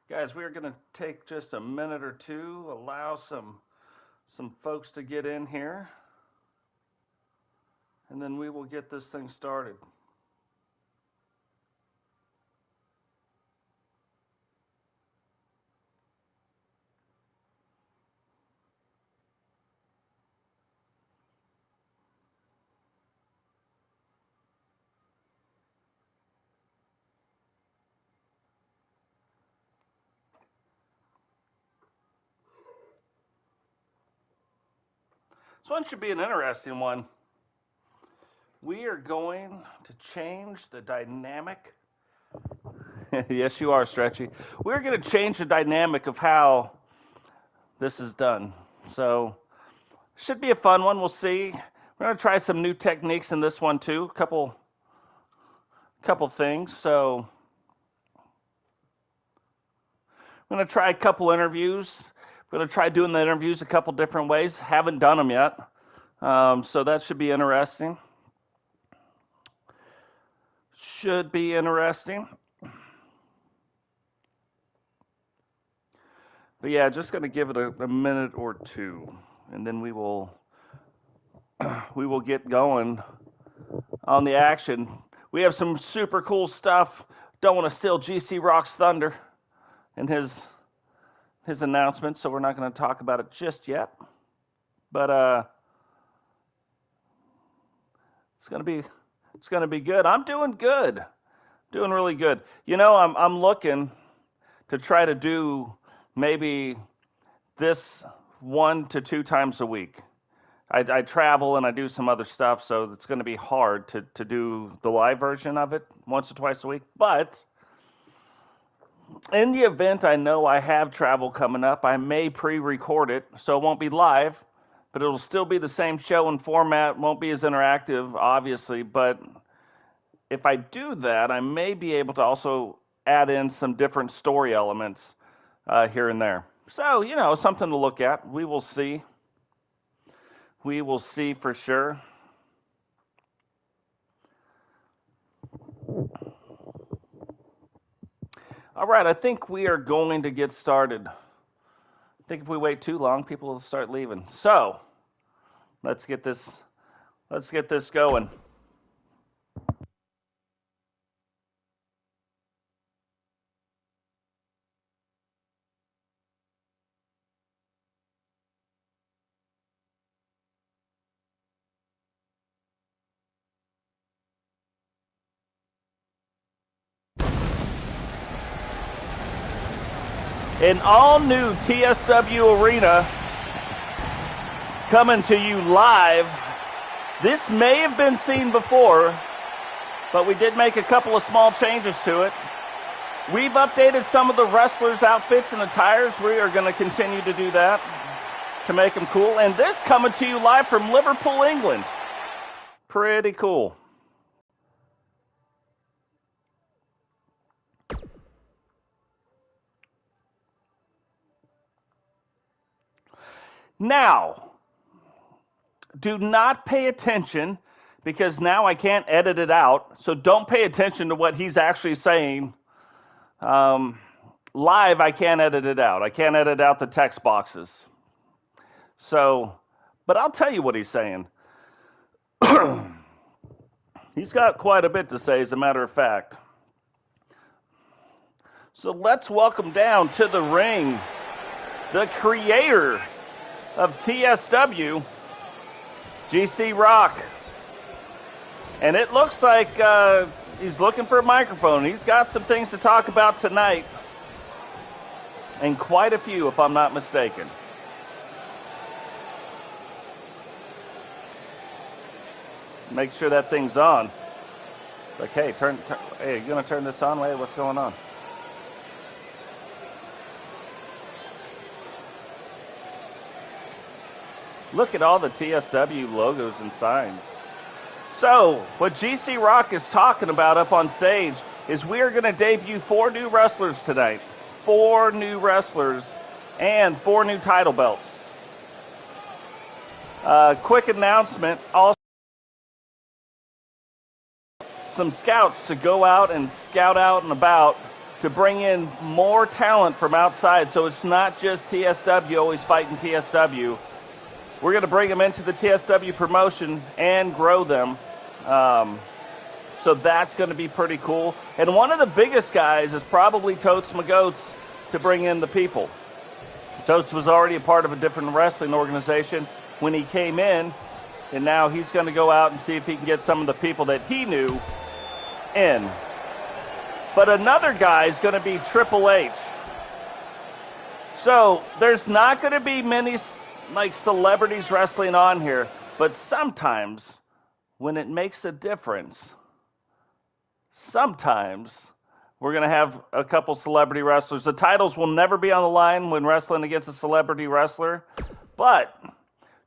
Guys, we're going to take just a minute or two, allow some folks to get in here, and then we will get this thing started. This one should be an interesting one. We are going to change the dynamic. Yes, you are, Stretchy. We're going to change the dynamic of how this is done. So, should be a fun one. We'll see. We're going to try some new techniques in this one, too. A couple things. So, I'm going to try a couple interviews. We're going to try doing the interviews a couple different ways. Haven't done them yet. So that should be interesting. Should be interesting. But yeah, just going to give it a minute or two, and then we will get going on the action. We have some super cool stuff. Don't want to steal GC Rock's thunder and his announcement, so we're not going to talk about it just yet. But it's going to be good. I'm doing good. Doing really good. You know, I'm looking to try to do maybe this 1 to 2 times a week. I travel and I do some other stuff, so it's going to be hard to do the live version of it once or twice a week. But in the event I know I have travel coming up, I may pre-record it, so it won't be live, but it'll still be the same show and format. Won't be as interactive, obviously, but if I do that, I may be able to also add in some different story elements here and there. So, you know, something to look at. We will see. We will see for sure. All right, I think we are going to get started. I think if we wait too long, people will start leaving. So, let's get this going. An all-new TSW arena coming to you live. This may have been seen before, but we did make a couple of small changes to it. We've updated some of the wrestlers' outfits and attires. We are going to continue to do that to make them cool. And this coming to you live from Liverpool, England. Pretty cool. Now, do not pay attention, because now I can't edit it out. So don't pay attention to what he's actually saying. Live, I can't edit it out. I can't edit out the text boxes. So, but I'll tell you what he's saying. He's got quite a bit to say, as a matter of fact. So let's welcome down to the ring the creator of TSW, GC Rock. And it looks like he's looking for a microphone. He's got some things to talk about tonight. And quite a few, if I'm not mistaken. Make sure that thing's on. Like, hey, hey, you gonna turn this on? Wait, what's going on? Look at all the TSW logos and signs. So, what GC Rock is talking about up on stage is we are going to debut 4 new wrestlers tonight. 4 new wrestlers and 4 new title belts. Quick announcement, also some scouts to go out and scout out and about to bring in more talent from outside. So it's not just TSW always fighting TSW. We're going to bring them into the TSW promotion and grow them. So that's going to be pretty cool. And one of the biggest guys is probably Totes Magoats to bring in the people. Totes was already a part of a different wrestling organization when he came in, and now he's going to go out and see if he can get some of the people that he knew in. But another guy is going to be Triple H. So there's not going to be many like celebrities wrestling on here, but sometimes when it makes a difference, sometimes we're going to have a couple celebrity wrestlers. The titles will never be on the line when wrestling against a celebrity wrestler, but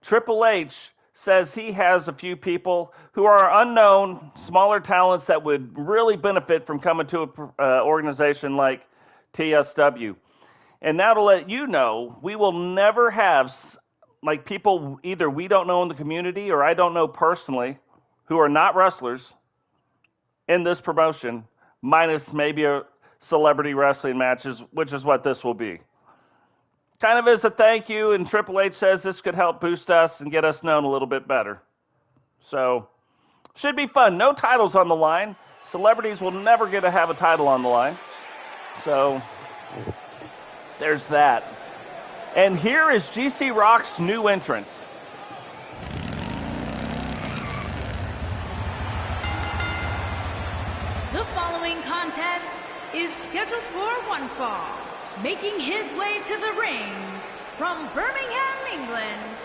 Triple H says he has a few people who are unknown, smaller talents that would really benefit from coming to an organization like TSW. And now to let you know, we will never have like people either we don't know in the community or I don't know personally who are not wrestlers in this promotion, minus maybe a celebrity wrestling matches, which is what this will be. Kind of as a thank you, and Triple H says this could help boost us and get us known a little bit better. So, should be fun. No titles on the line. Celebrities will never get to have a title on the line. So, there's that. And here is GC Rock's new entrance. The following contest is scheduled for one fall. Making his way to the ring from Birmingham, England,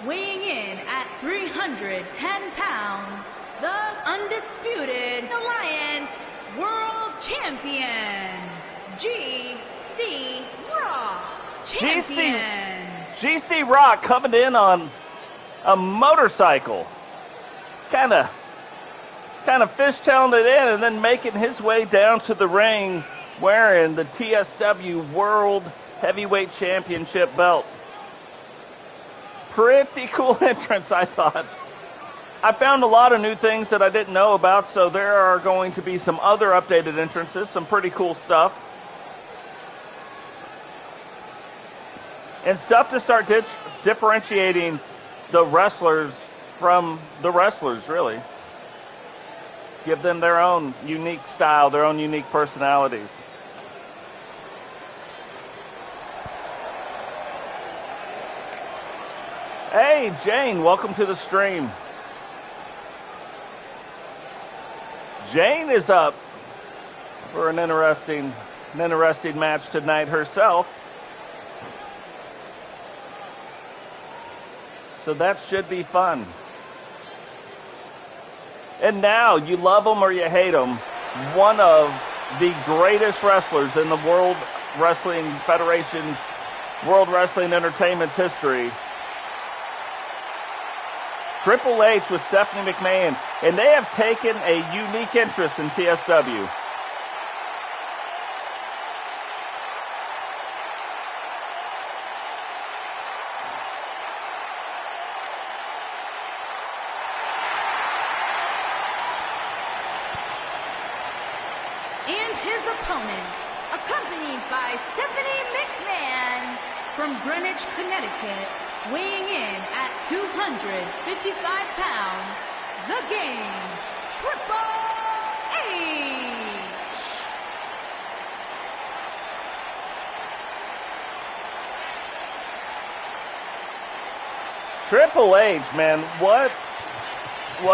weighing in at 310 pounds, the Undisputed Alliance World Champion, GC Rock Champion. GC Rock coming in on a motorcycle. Kind of fishtailing it in and then making his way down to the ring wearing the TSW World Heavyweight Championship belt. Pretty cool entrance, I thought. I found a lot of new things that I didn't know about, so there are going to be some other updated entrances, some pretty cool stuff. And stuff to start differentiating the wrestlers from the wrestlers, really. Give them their own unique style, their own unique personalities. Hey, Jane, welcome to the stream. Jane is up for an interesting match tonight herself. So that should be fun. And now, you love him or you hate him, one of the greatest wrestlers in the World Wrestling Federation, World Wrestling Entertainment's history, Triple H with Stephanie McMahon, and they have taken a unique interest in TSW. And his opponent, accompanied by Stephanie McMahon from Greenwich, Connecticut, weighing in at 255 pounds, the Game, Triple H. Triple H, man, what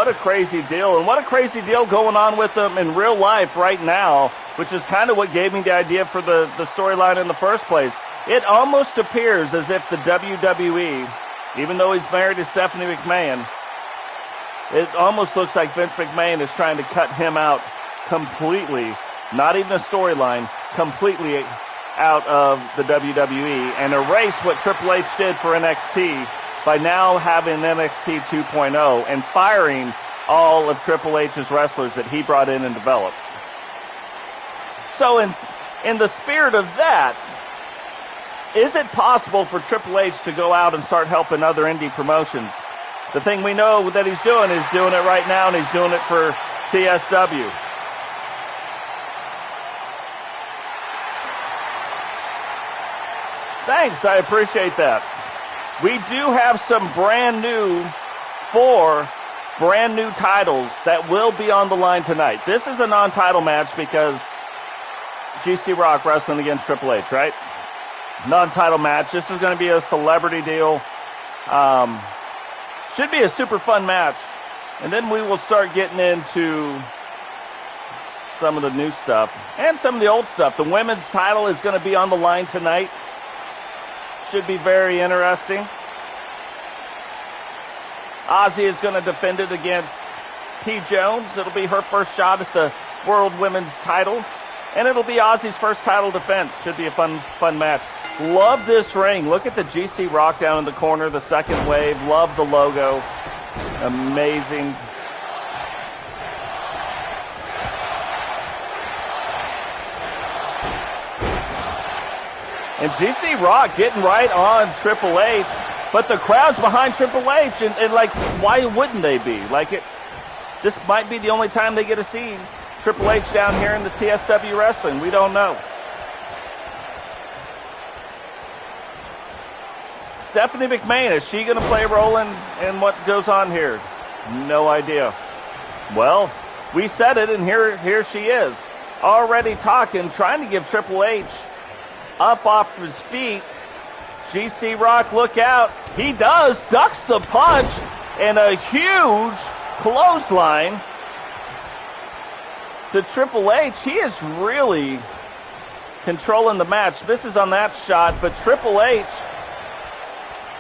a crazy deal, and what a crazy deal going on with them in real life right now, which is kind of what gave me the idea for the storyline in the first place. It almost appears as if the WWE, even though he's married to Stephanie McMahon, it almost looks like Vince McMahon is trying to cut him out completely, not even a storyline, completely out of the WWE, and erase what Triple H did for NXT by now having NXT 2.0 and firing all of Triple H's wrestlers that he brought in and developed. So in the spirit of that, is it possible for Triple H to go out and start helping other indie promotions? The thing we know that he's doing it right now, and he's doing it for TSW. Thanks, I appreciate that. We do have some brand new titles that will be on the line tonight. This is a non-title match because GC Rock wrestling against Triple H, right? Non-title match. This is going to be a celebrity deal. Should be a super fun match. And then we will start getting into some of the new stuff and some of the old stuff. The women's title is going to be on the line tonight. Should be very interesting. Ozzy is going to defend it against TJones. It'll be her first shot at the World Women's title. And it'll be Ozzy's first title defense. Should be a fun match. Love this ring. Look at the GC Rock down in the corner, the second wave. Love the logo. Amazing. And GC Rock getting right on Triple H, but the crowd's behind Triple H, and like, why wouldn't they be? Like, this might be the only time they get to see Triple H down here in the TSW wrestling. We don't know. Stephanie McMahon, is she going to play a role in what goes on here? No idea. Well, we said it, and here she is. Already talking, trying to give Triple H up off his feet. GC Rock, look out. He does, ducks the punch, and a huge clothesline to Triple H. He is really controlling the match. Misses on that shot, but Triple H,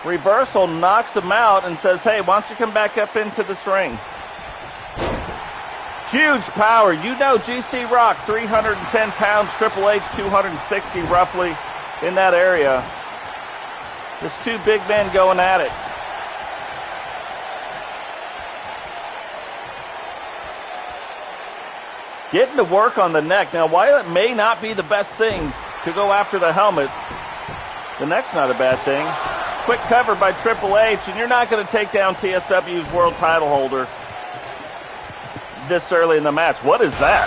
reversal, knocks him out and says, hey, why don't you come back up into this ring? Huge power. You know GC Rock, 310 pounds, Triple H, 260 roughly in that area. There's two big men going at it. Getting to work on the neck. Now, while it may not be the best thing to go after the helmet, the neck's not a bad thing. Quick cover by Triple H, and you're not going to take down TSW's world title holder this early in the match. What is that?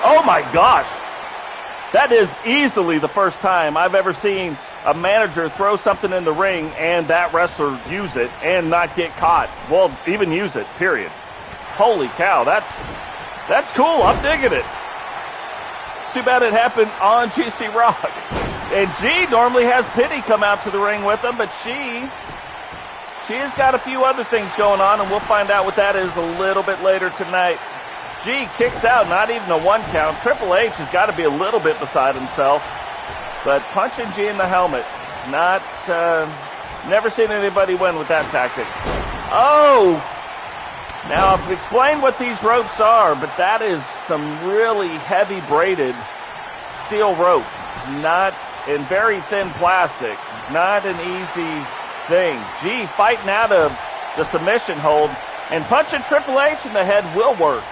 Oh my gosh. That is easily the first time I've ever seen a manager throw something in the ring and that wrestler use it and not get caught. Well, even use it, period. Holy cow, that's cool. I'm digging it. Too bad it happened on GC Rock. And G normally has Pity come out to the ring with him, but she has got a few other things going on, and we'll find out what that is a little bit later tonight. G kicks out, not even a one count. Triple H has got to be a little bit beside himself, but punching G in the helmet, never seen anybody win with that tactic. Oh! Now, I've explained what these ropes are, but that is some really heavy braided steel rope, not in very thin plastic. Not an easy thing. G fighting out of the submission hold, and punching Triple H in the head will work.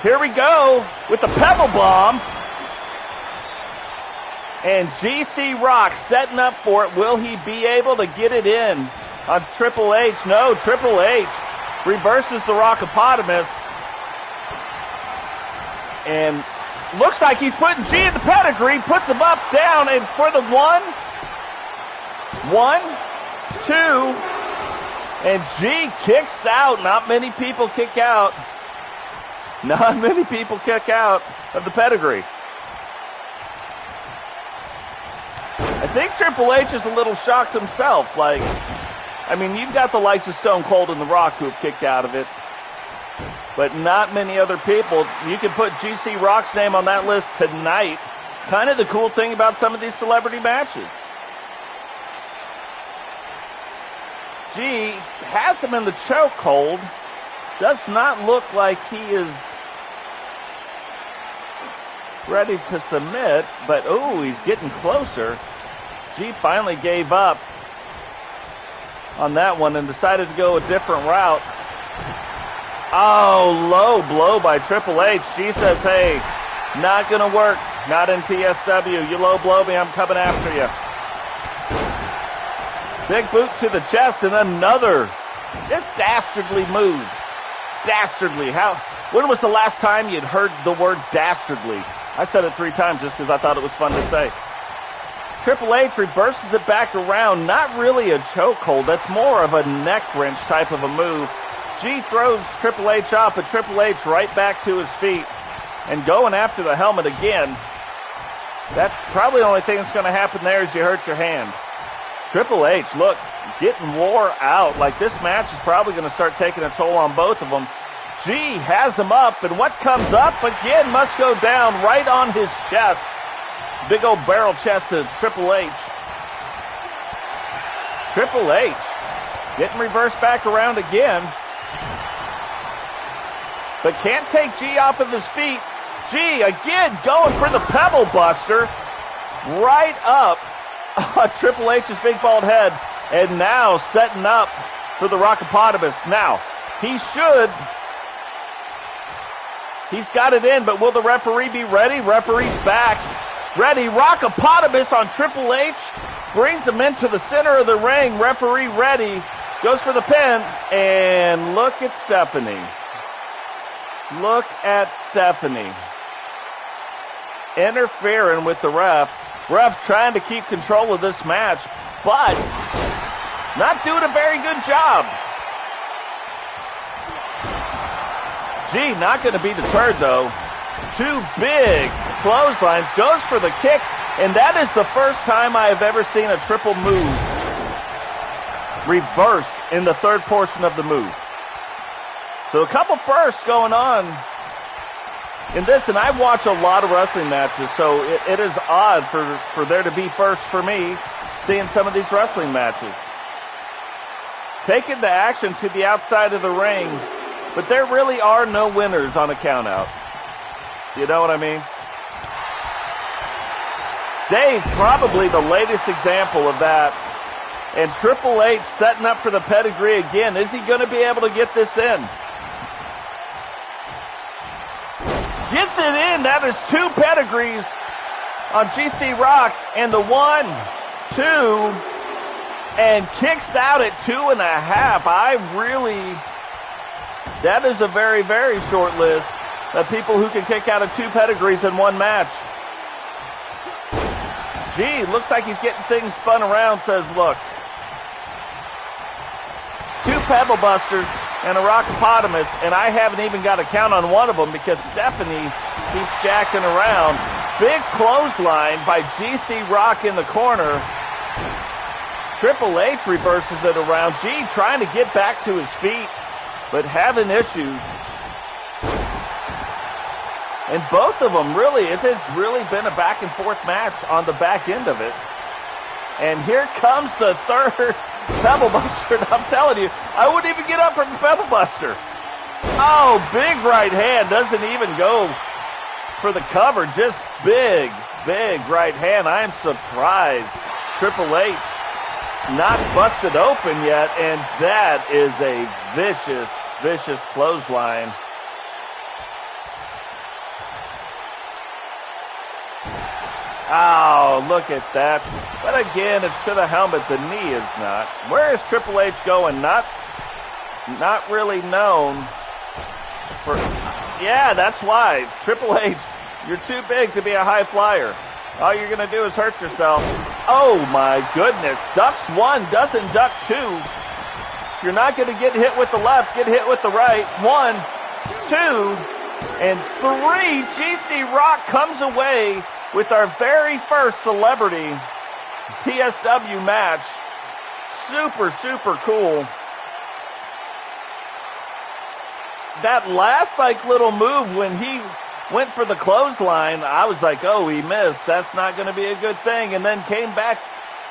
Here we go with the Pebble Bomb. And GC Rock setting up for it. Will he be able to get it in on Triple H? No, Triple H reverses the Rockopotamus. And looks like he's putting G in the pedigree, puts him up, down, and for the 1, 2, and G kicks out. Not many people kick out. Not many people kick out of the pedigree. I think Triple H is a little shocked himself. Like, I mean, you've got the likes of Stone Cold and The Rock who have kicked out of it, but not many other people. You can put GC Rock's name on that list tonight. Kind of the cool thing about some of these celebrity matches. G has him in the chokehold. Does not look like he is ready to submit, but oh, he's getting closer. G finally gave up on that one and decided to go a different route. Oh, low blow by Triple H. G says, hey, not going to work. Not in TSW. You low blow me, I'm coming after you. Big boot to the chest and another just dastardly move. Dastardly. When was the last time you'd heard the word dastardly? I said it 3 times just because I thought it was fun to say. Triple H reverses it back around. Not really a chokehold. That's more of a neck wrench type of a move. G throws Triple H up, but Triple H right back to his feet and going after the helmet again. That's probably the only thing that's going to happen there is you hurt your hand. Triple H, look, getting wore out. Like, this match is probably going to start taking a toll on both of them. G has him up, and what comes up again must go down right on his chest. Big old barrel chest of Triple H. Triple H getting reversed back around again. But can't take G off of his feet. G again going for the Pebble Buster. Right up Triple H's big bald head. And now setting up for the Rockopotamus. Now, he's got it in, but will the referee be ready? Referee's back. Ready. Rockopotamus on Triple H. Brings him into the center of the ring. Referee ready. Goes for the pin. And look at Stephanie. Look at Stephanie. Interfering with the ref. Ref trying to keep control of this match, but not doing a very good job. G not going to be deterred, though. Two big clotheslines. Goes for the kick, and that is the first time I have ever seen a triple move reversed in the third portion of the move. So a couple firsts going on in this, and I watch a lot of wrestling matches, so it is odd for there to be first for me seeing some of these wrestling matches. Taking the action to the outside of the ring, but there really are no winners on a countout. You know what I mean? Dave, probably the latest example of that. And Triple H setting up for the pedigree again. Is he going to be able to get this in? Gets it in. That is two pedigrees on GC Rock. And the 1, 2, and kicks out at 2.5. That is a very, very short list of people who can kick out of two pedigrees in one match. Gee, looks like he's getting things spun around, says, look. Two Pebble Busters and a Rockopotamus, and I haven't even got a count on one of them because Stephanie keeps jacking around. Big clothesline by GC Rock in the corner. Triple H reverses it around. G trying to get back to his feet, but having issues. And both of them, really, it has really been a back and forth match on the back end of it. And here comes the third Pebble Buster. And I'm telling you, I wouldn't even get up from the Pebble Buster. Oh, big right hand. Doesn't even go for the cover. Just big, big right hand. I am surprised. Triple H not busted open yet. And that is a vicious, vicious clothesline. Oh, look at that. But again, it's to the helmet. The knee is not. Where is Triple H going? Not really known. Yeah, that's why. Triple H, you're too big to be a high flyer. All you're going to do is hurt yourself. Oh, my goodness. Ducks one, doesn't duck two. If you're not going to get hit with the left, get hit with the right. 1, 2, and 3. GC Rock comes away with our very first celebrity TSW match. Super, super cool. That last little move when he went for the clothesline, I was like, oh, he missed. That's not going to be a good thing. And then came back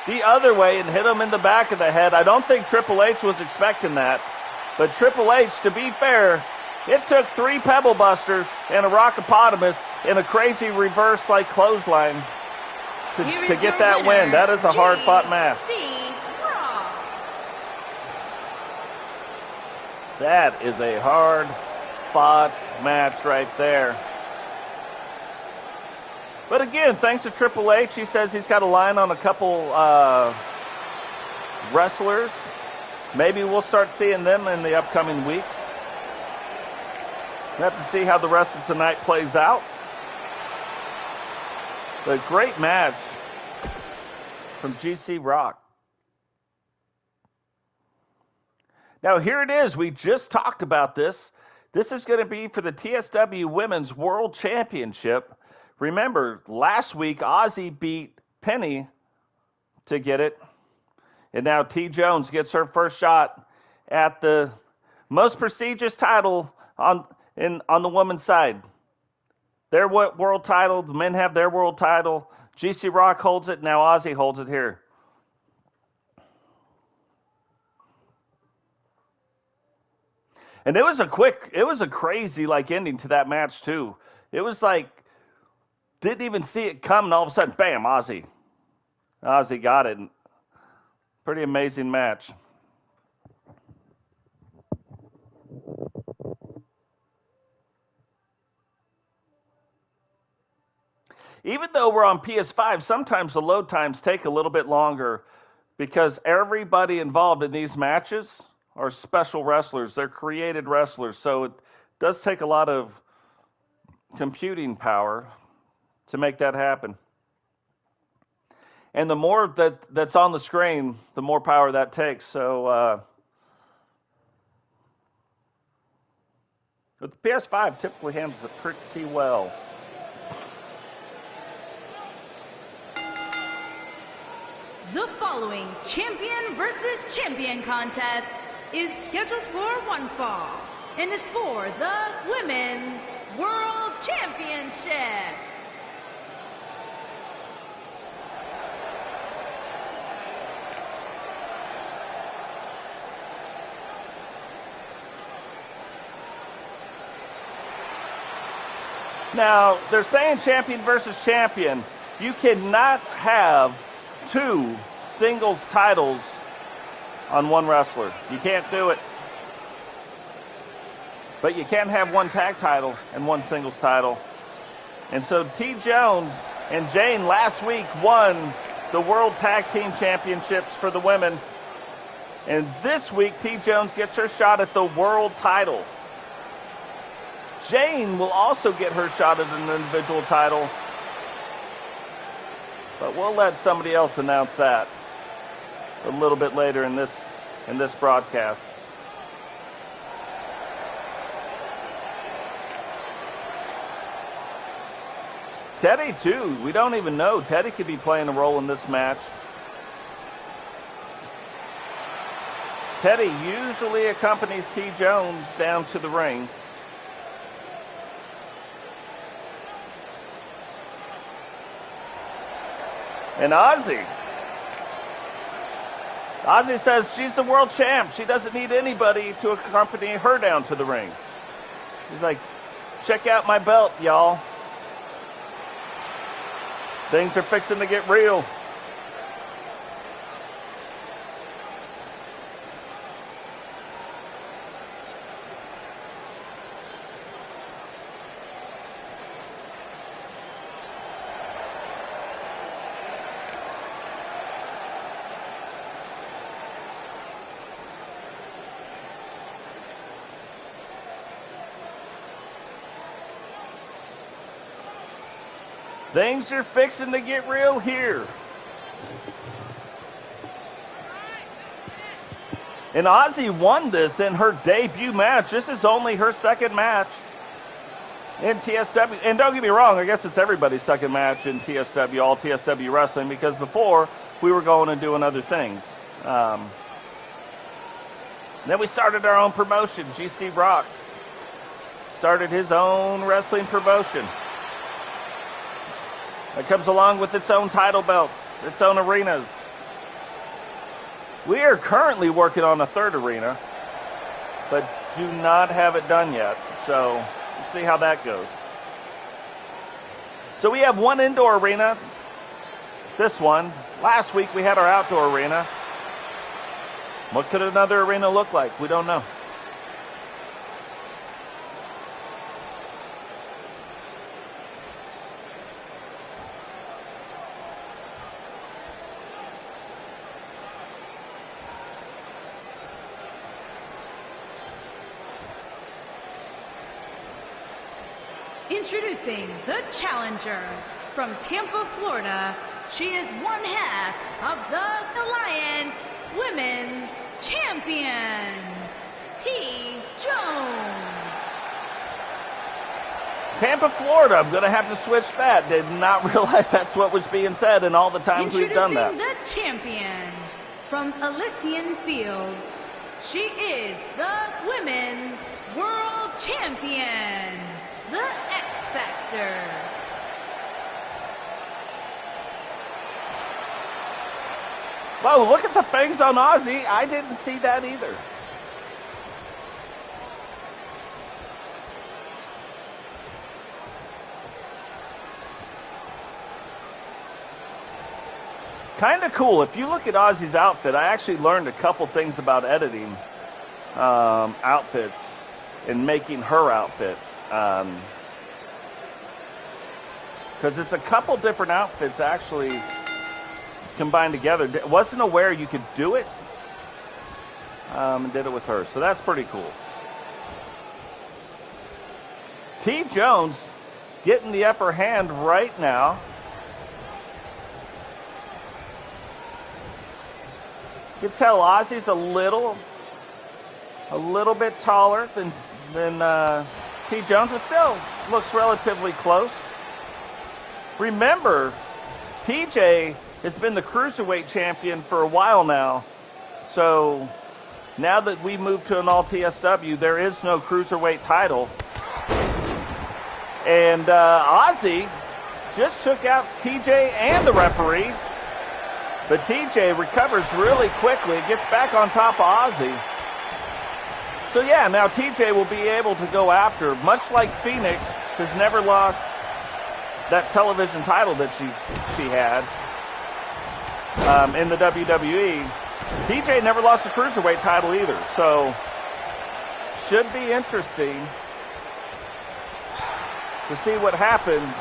the other way and hit him in the back of the head. I don't think Triple H was expecting that. But Triple H, to be fair, it took 3 Pebble Busters and a Rockopotamus and a crazy reverse clothesline to get that win. That is a hard-fought match. That is a hard-fought match right there. But again, thanks to Triple H, he says he's got a line on a couple wrestlers. Maybe we'll start seeing them in the upcoming weeks. We'll have to see how the rest of tonight plays out. But great match. from GC Rock. Now, here it is. We just talked about this. This is going to be for the TSW Women's World Championship. Remember, last week, Ozzy beat Penny to get it. And now TJones gets her first shot at the most prestigious title on the women's side. Their world title, the men have their world title. GC Rock holds it, now Ozzy holds it here. And it was a crazy ending to that match too. It was didn't even see it coming. All of a sudden, bam, Ozzy got it. Pretty amazing match. Even though we're on PS5, sometimes the load times take a little bit longer because everybody involved in these matches are special wrestlers. They're created wrestlers. So it does take a lot of computing power to make that happen. And the more that's on the screen, the more power that takes. So but the PS5 typically handles it pretty well. The following champion versus champion contest is scheduled for one fall and is for the Women's World Championship. Now, they're saying champion versus champion. You cannot have two singles titles on one wrestler. You can't do it. But you can have one tag title and one singles title. And so TJones and Jane last week won the World Tag Team Championships for the women. And this week, TJones gets her shot at the world title. Jane will also get her shot at an individual title. But we'll let somebody else announce that a little bit later in this broadcast. Teddy, too. We don't even know. Teddy could be playing a role in this match. Teddy usually accompanies TJones down to the ring. And Ozzy says she's the world champ. She doesn't need anybody to accompany her down to the ring. He's like, check out my belt, y'all. Things are fixing to get real. Things are fixing to get real here. And Ozzy won this in her debut match. This is only her second match in TSW. And don't get me wrong, I guess it's everybody's second match in TSW, all TSW wrestling, because before we were going and doing other things. Then we started our own promotion. GC Rock started his own wrestling promotion. It comes along with its own title belts, its own arenas. We are currently working on a third arena, but do not have it done yet. So we'll see how that goes. So we have one indoor arena, this one. Last week we had our outdoor arena. What could another arena look like? We don't know. Introducing the challenger from Tampa, Florida, She is one half of the Alliance Women's Champions, TJones. Tampa, Florida. I'm going to have to switch that. Did not realize that's what was being said in all the times we've done that. Introducing the champion from Elysian Fields. She is the Women's World Champion, the X Factor. Whoa, look at the fangs on Ozzy. I didn't see that either. Kind of cool. If you look at Ozzy's outfit, I actually learned a couple things about editing outfits and making her outfit. Because it's a couple different outfits actually combined together. Wasn't aware you could do it. And did it with her. So that's pretty cool. TJones getting the upper hand right now. You can tell Ozzy's a little bit taller than TJones, but still looks relatively close. Remember, TJ has been the Cruiserweight champion for a while now. So now that we moved to an all TSW, there is no Cruiserweight title. And Ozzy just took out TJ and the referee. But TJ recovers really quickly, gets back on top of Ozzy. So yeah, now TJ will be able to go after, much like Phoenix has never lost that television title that she had in the WWE. TJ never lost the Cruiserweight title either. So should be interesting to see what happens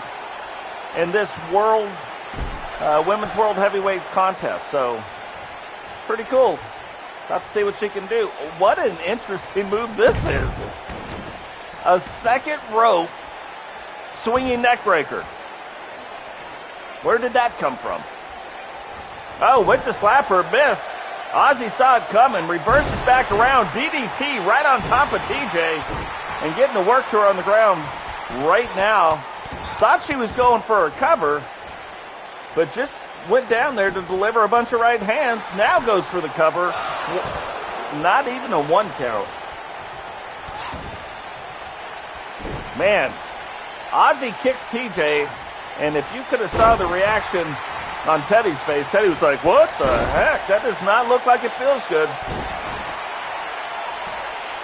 in this Women's World Heavyweight contest. So pretty cool. About to see what she can do. What an interesting move this is. A second rope swinging neck breaker. Where did that come from? Oh, went to slap her, missed. Ozzy saw it coming, reverses back around, DDT right on top of TJ, and getting to work to her on the ground right now. Thought she was going for a cover, but just went down there to deliver a bunch of right hands. Now goes for the cover. Not even a 1 count. Man, Ozzy kicks TJ, and if you could have saw the reaction on Teddy's face, Teddy was like, what the heck? That does not look like it feels good.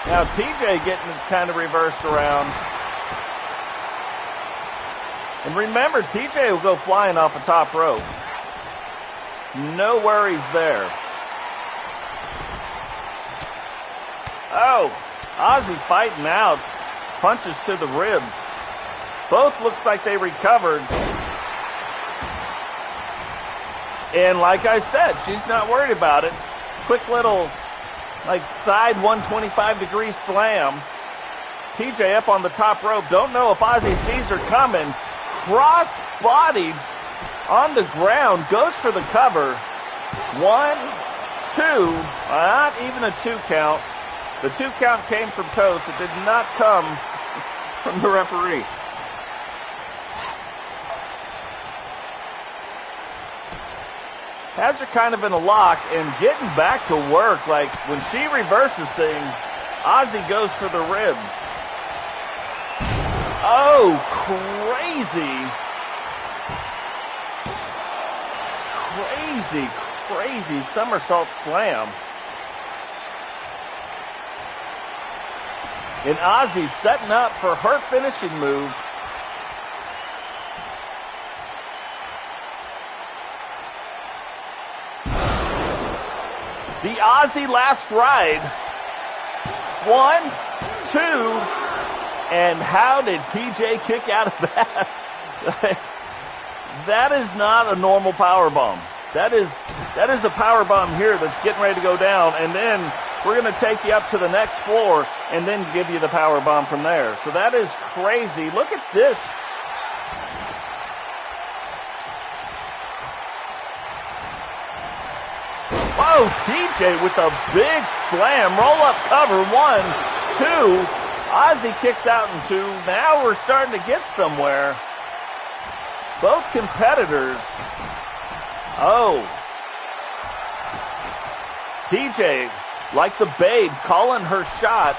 Now TJ getting kind of reversed around. And remember, TJ will go flying off the top rope. No worries there. Oh, Ozzy fighting out. Punches to the ribs. Both looks like they recovered. And like I said, she's not worried about it. Quick little, like, side 125-degree slam. TJ up on the top rope. Don't know if Ozzy sees her coming. Cross-bodied on the ground. Goes for the cover. 1, 2. Not even a 2 count. The 2 count came from Totes. It did not come from the referee. Has her kind of in a lock and getting back to work. Like when she reverses things, Ozzy goes for the ribs. Oh, crazy somersault slam. And Ozzy setting up for her finishing move. The Ozzy last ride. 1, 2, and how did TJ kick out of that? That is not a normal power bomb. That is a power bomb here that's getting ready to go down, and then we're going to take you up to the next floor and then give you the power bomb from there. So that is crazy. Look at this. Whoa, TJ with a big slam. Roll up cover. 1, 2. Ozzy kicks out in 2. Now we're starting to get somewhere. Both competitors. Oh. TJ, like the Babe, calling her shot.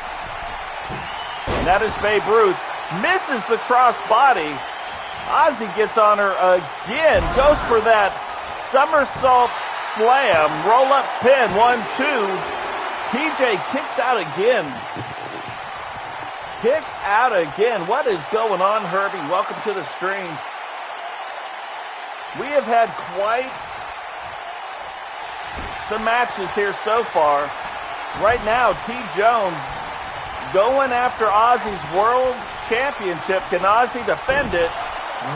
And that is Babe Ruth. Misses the cross body. Ozzy gets on her again. Goes for that somersault slam. Roll up pin. 1, 2. TJ kicks out again. Kicks out again. What is going on, Herbie? Welcome to the stream. We have had quite the matches here so far. Right now, TJones going after Ozzy's World Championship. Can Ozzy defend it?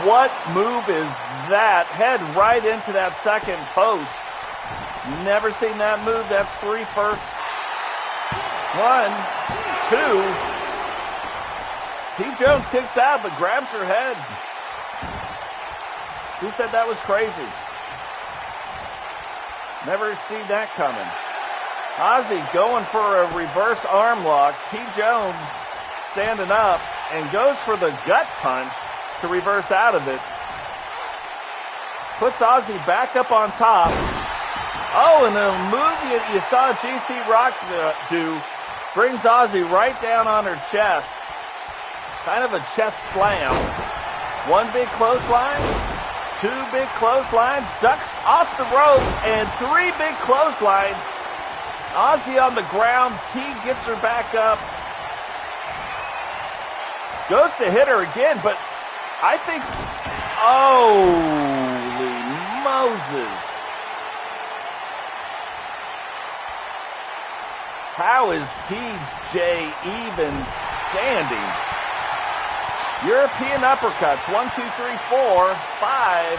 What move is that? Head right into that second post. Never seen that move. That's 3 first. 1, 2. TJones kicks out but grabs her head. Who said that was crazy? Never seen that coming. Ozzy going for a reverse arm lock. TJones standing up and goes for the gut punch to reverse out of it. Puts Ozzy back up on top. Oh, and the move you saw GC Rock do brings Ozzy right down on her chest. Kind of a chest slam. 1 big clothesline. 2 big clotheslines, ducks off the rope, and 3 big clotheslines. Ozzy on the ground, he gets her back up. Goes to hit her again, but I think, holy Moses. How is TJ even standing? European uppercuts. 1, 2, 3, 4, 5.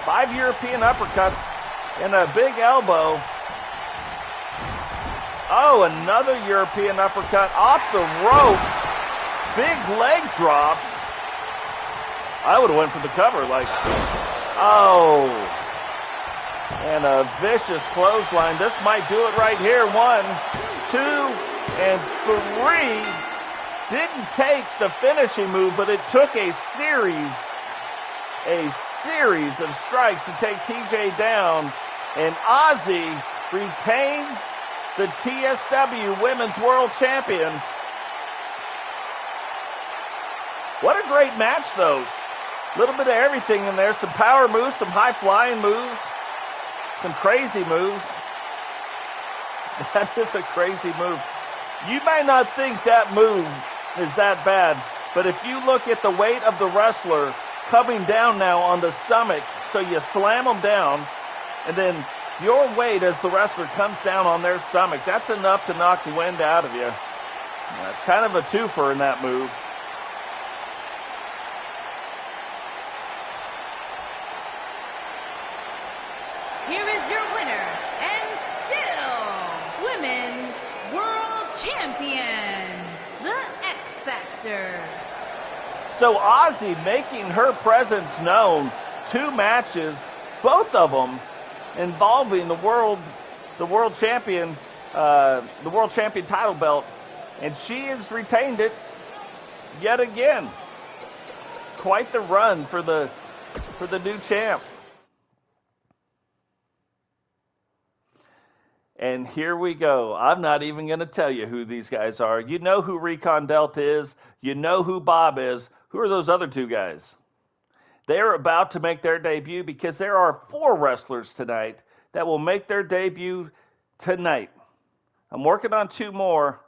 5 European uppercuts and a big elbow. Oh, another European uppercut off the rope. Big leg drop. I would have went for the cover. Oh. And a vicious clothesline. This might do it right here. 1, 2, and 3. Didn't take the finishing move, but it took a series of strikes to take TJ down. And Ozzy retains the TSW Women's World Champion. What a great match, though. A little bit of everything in there. Some power moves, some high-flying moves, some crazy moves. That is a crazy move. You might not think that move is that bad, but if you look at the weight of the wrestler coming down now on the stomach, so you slam them down, and then your weight as the wrestler comes down on their stomach, that's enough to knock the wind out of you. That's kind of a twofer in that move. Here is your winner, and still Women's World Champion, the X Factor. So Ozzy making her presence known. 2 matches, both of them involving the world champion, the world champion title belt, and she has retained it yet again. Quite the run for the new champ. And here we go. I'm not even going to tell you who these guys are. You know who Recon-Delta is. You know who Bob is. Who are those other 2 guys? They are about to make their debut because there are 4 wrestlers tonight that will make their debut tonight. I'm working on 2 more.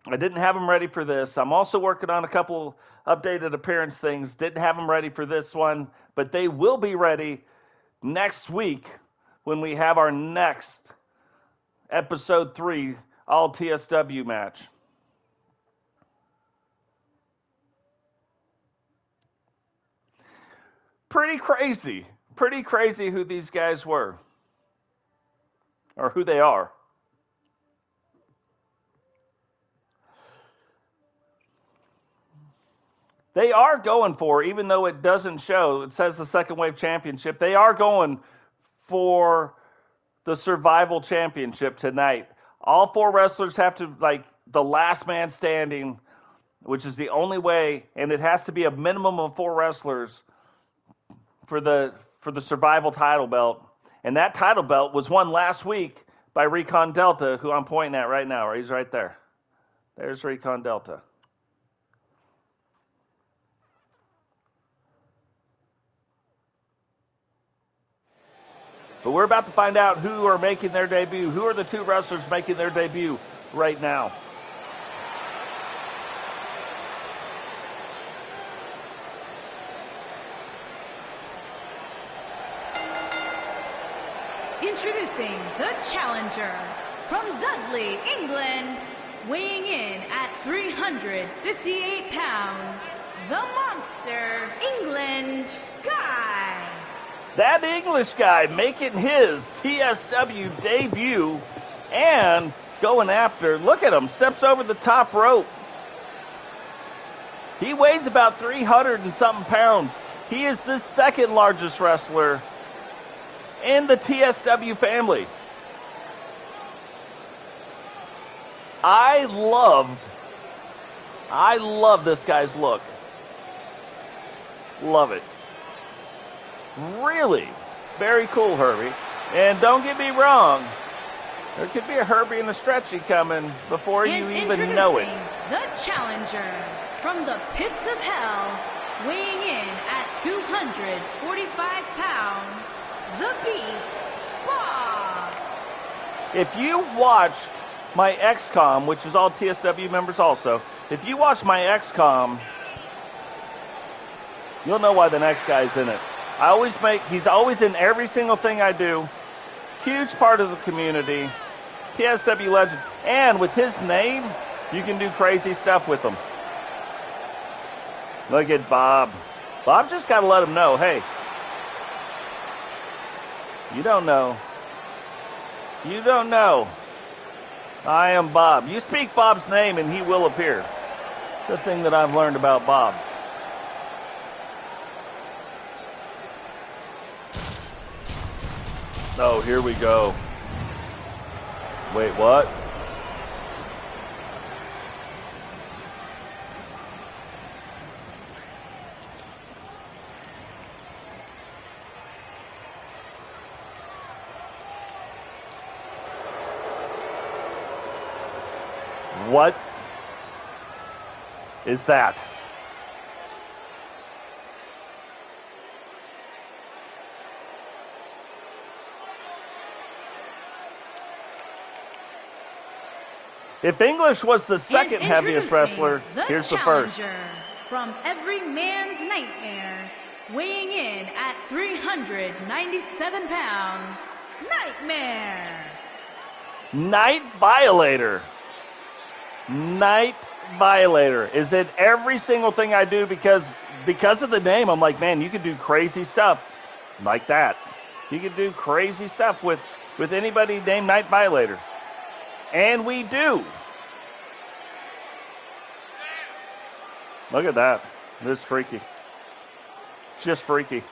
I didn't have them ready for this. I'm also working on a couple updated appearance things. Didn't have them ready for this one, but they will be ready next week when we have our next episode 3 all TSW match. Pretty crazy who these guys were, or who they are. They are going for, even though it doesn't show, it says the Second Wave Championship, they are going for the Survival Championship tonight. All 4 wrestlers have to, like, the last man standing, which is the only way, and it has to be a minimum of 4 wrestlers for the Survival title belt. And that title belt was won last week by Recon-Delta, who I'm pointing at right now. He's right there. There's Recon-Delta. But we're about to find out who are making their debut. Who are the 2 wrestlers making their debut right now? Introducing the challenger from Dudley, England, weighing in at 358 pounds, the Monster, England, Guy. That English guy making his TSW debut and going after, look at him, steps over the top rope. He weighs about 300 and something pounds. He is the 2nd largest wrestler in the TSW family. I love this guy's look. Love it. Really very cool, Herbie. And don't get me wrong, there could be a Herbie and a Stretchy coming before you even know it. The challenger from the pits of hell, weighing in at 245 pounds, the Beast, Bob. If you watched my XCOM, which is all TSW members also, if you watch my XCOM, you'll know why the next guy's in it. He's always in every single thing I do. Huge part of the community. TSW legend. And with his name, you can do crazy stuff with him. Look at Bob. Bob just got to let him know, hey, you don't know. You don't know. I am Bob. You speak Bob's name and he will appear. The thing that I've learned about Bob. Oh, here we go. Wait, what? What is that? If English was the 2nd heaviest wrestler, here's the first. From every man's nightmare, weighing in at 397 pounds, Nightmare. Night Violator. Night Violator is in every single thing I do because of the name. I'm like, man, you can do crazy stuff like that. You can do crazy stuff with anybody named Night Violator. And we do. Look at that. This is freaky. Just freaky.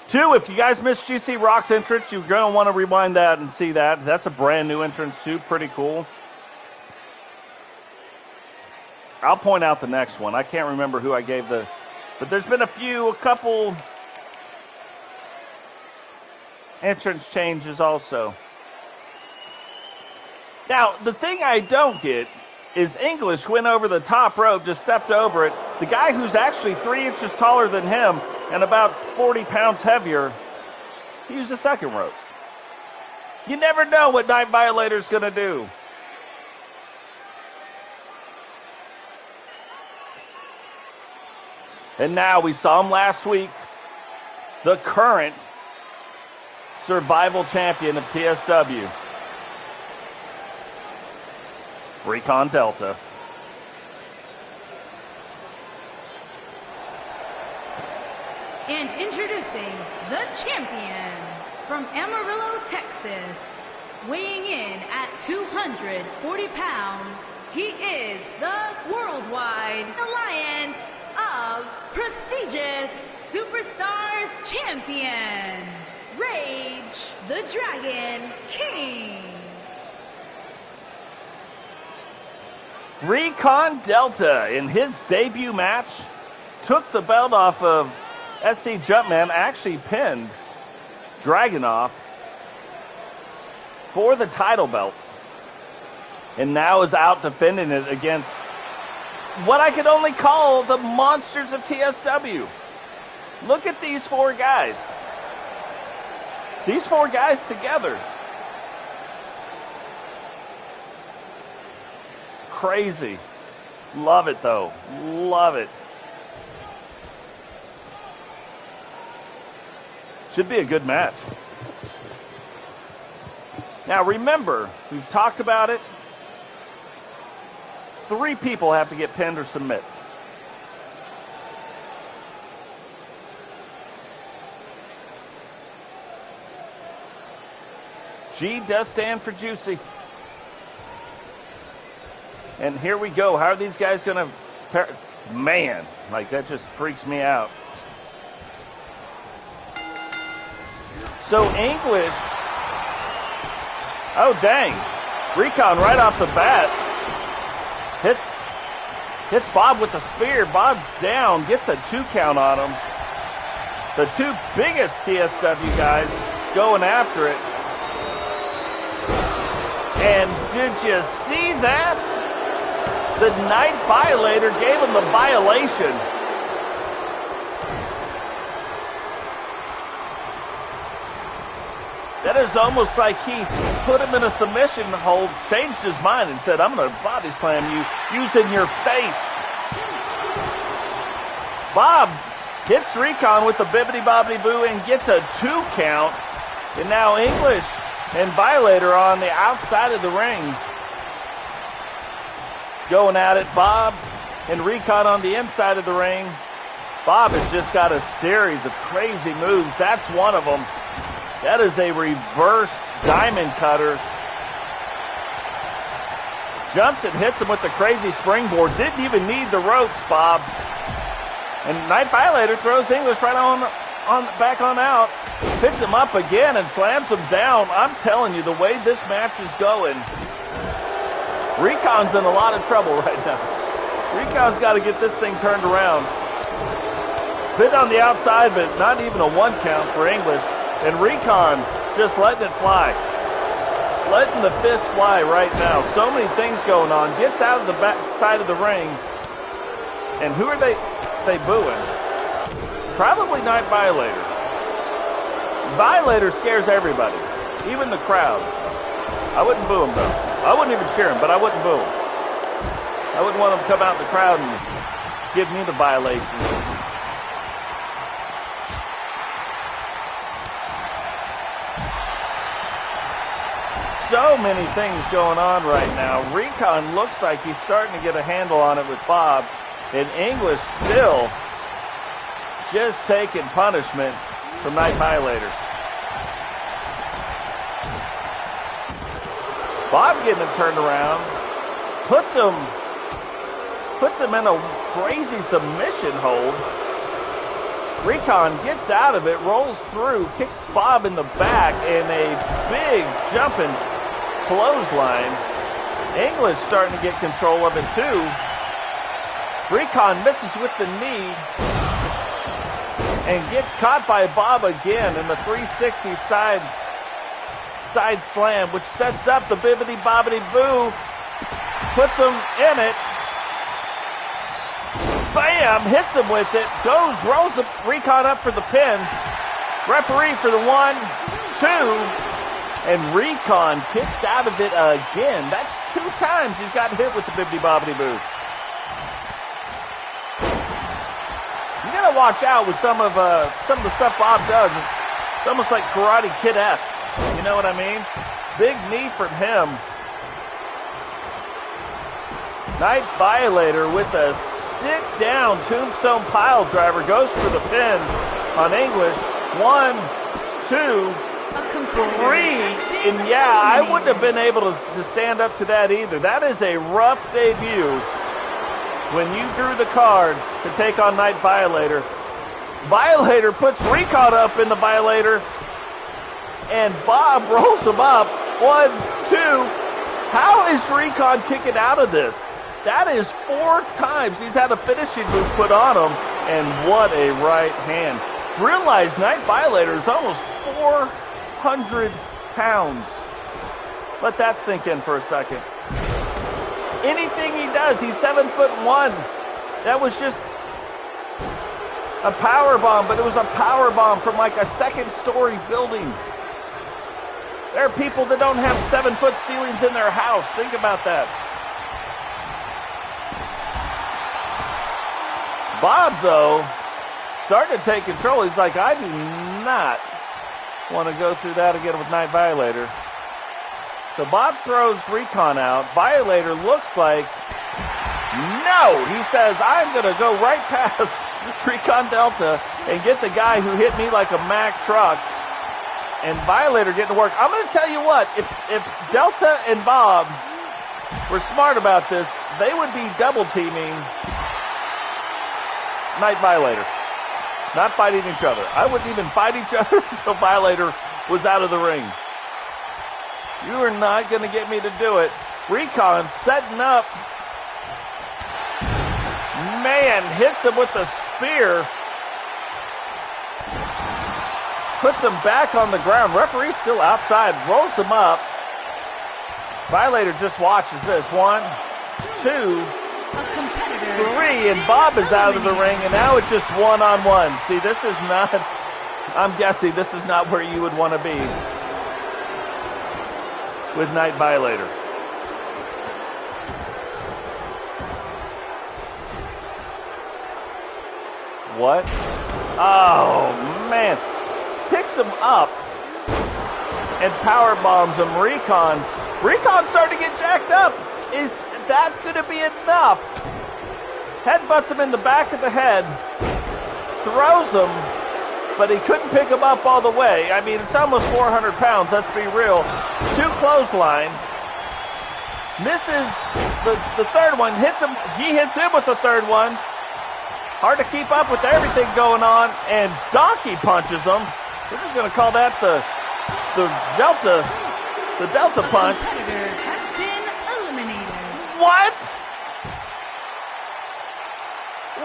Two, if you guys missed GC Rock's entrance, you're going to want to rewind that and see that. That's a brand new entrance too. Pretty cool. I'll point out the next one. I can't remember who I gave the... But there's been a couple... entrance changes also. Now, the thing I don't get is English went over the top rope, just stepped over it. The guy who's actually 3 inches taller than him and about 40 pounds heavier, he used the second rope. You never know what Night Violator's going to do. And now we saw him last week, the current Survival Champion of TSW, Recon-Delta. And introducing the champion from Amarillo, Texas, weighing in at 240 pounds, he is the Worldwide Alliance of prestigious Superstars Champion, Rage the Dragon King. Recon-Delta, in his debut match, took the belt off of ScJumpman, actually pinned Dragonov for the title belt, and now is out defending it against what I could only call the monsters of TSW. Look at these four guys. These four guys together. Crazy. Love it, though. Love it. Should be a good match. Now, remember, we've talked about it. 3 people have to get pinned or submit. G does stand for juicy. And here we go. How are these guys going to... Man, like that just freaks me out. So English... Oh, dang. Recon right off the bat. Hits Bob with the spear. Bob down. Gets a 2 count on him. The 2 biggest TSW guys going after it. And did you see that? The Night Violator gave him the violation. That is almost like he put him in a submission hold, changed his mind, and said, I'm going to body slam you using your face. Bob hits Recon with the bibbity-bobbity-boo and gets a 2 count. And now English and Violator on the outside of the ring. Going at it, Bob and Recon on the inside of the ring. Bob has just got a series of crazy moves. That's one of them. That is a reverse diamond cutter. Jumps and hits him with the crazy springboard. Didn't even need the ropes, Bob. And Night Violator throws English right on back on out. Picks him up again and slams him down. I'm telling you, the way this match is going, Recon's in a lot of trouble right now. Recon's got to get this thing turned around. Bit on the outside, but not even a 1 count for English. And Recon just letting it fly. Letting the fist fly right now. So many things going on. Gets out of the back side of the ring. And who are they booing? Probably Night Violator. Violator scares everybody. Even the crowd. I wouldn't boo him, though. I wouldn't even cheer him, but I wouldn't boo him. I wouldn't want him to come out in the crowd and give me the violation. So many things going on right now. Recon looks like he's starting to get a handle on it with Bob. And English still just taking punishment from Night Violator. Bob getting him turned around. Puts him in a crazy submission hold. Recon gets out of it, rolls through, kicks Bob in the back, and a big jumping clothesline. English starting to get control of it too. Recon misses with the knee and gets caught by Bob again in the 360 side slam, which sets up the bibbity-bobbity-boo. Puts him in it. Bam! Hits him with it. Rolls Recon up for the pin. Referee for the 1, 2. And Recon kicks out of it again. That's 2 times he's gotten hit with the bibbity-bobbity-boo. You gotta watch out with some of the stuff Bob does. It's almost like Karate Kid-esque. You know what I mean? Big knee from him. Night Violator with a sit-down tombstone pile driver goes for the pin on English. 1, 2, 3. And yeah, I wouldn't have been able to stand up to that either. That is a rough debut when you drew the card to take on Night Violator, Violator puts Recon up in the Violator, and Bob rolls him up. 1, 2. How is Recon kicking out of this? That is 4 times he's had a finishing move put on him, and what a right hand. Realize Night Violator is almost 400 pounds. Let that sink in for a second. Anything he does, he's 7'1". That was just a power bomb, but it was a power bomb from like a second-story building. There are people that don't have 7-foot ceilings in their house. Think about that. Bob, though, started to take control. He's like, I do not want to go through that again with Night Violator. So Bob throws Recon out. Violator looks like, no. He says, I'm going to go right past Recon-Delta and get the guy who hit me like a Mack truck. And Violator getting to work. I'm going to tell you what, if Delta and Bob were smart about this, they would be double teaming Night Violator. Not fighting each other. I wouldn't even fight each other until Violator was out of the ring. You are not going to get me to do it. Recon setting up. Man, hits him with the spear. Puts him back on the ground. Referee's still outside. Rolls him up. Violator just watches this. 1, 2, 3. And Bob is out of the ring. And now it's just one-on-one. See, this is not, I'm guessing this is not where you would want to be with Night Violator. What? Oh, man. Picks him up and power bombs him. Recon's starting to get jacked up. Is that going to be enough? Headbutts him in the back of the head. Throws him, but he couldn't pick him up all the way. I mean, it's almost 400 pounds, let's be real. 2 clotheslines. Misses the third one. He hits him with the third one. Hard to keep up with everything going on. And donkey punches him. We're just going to call that the Delta punch. Competitor has been eliminated. What?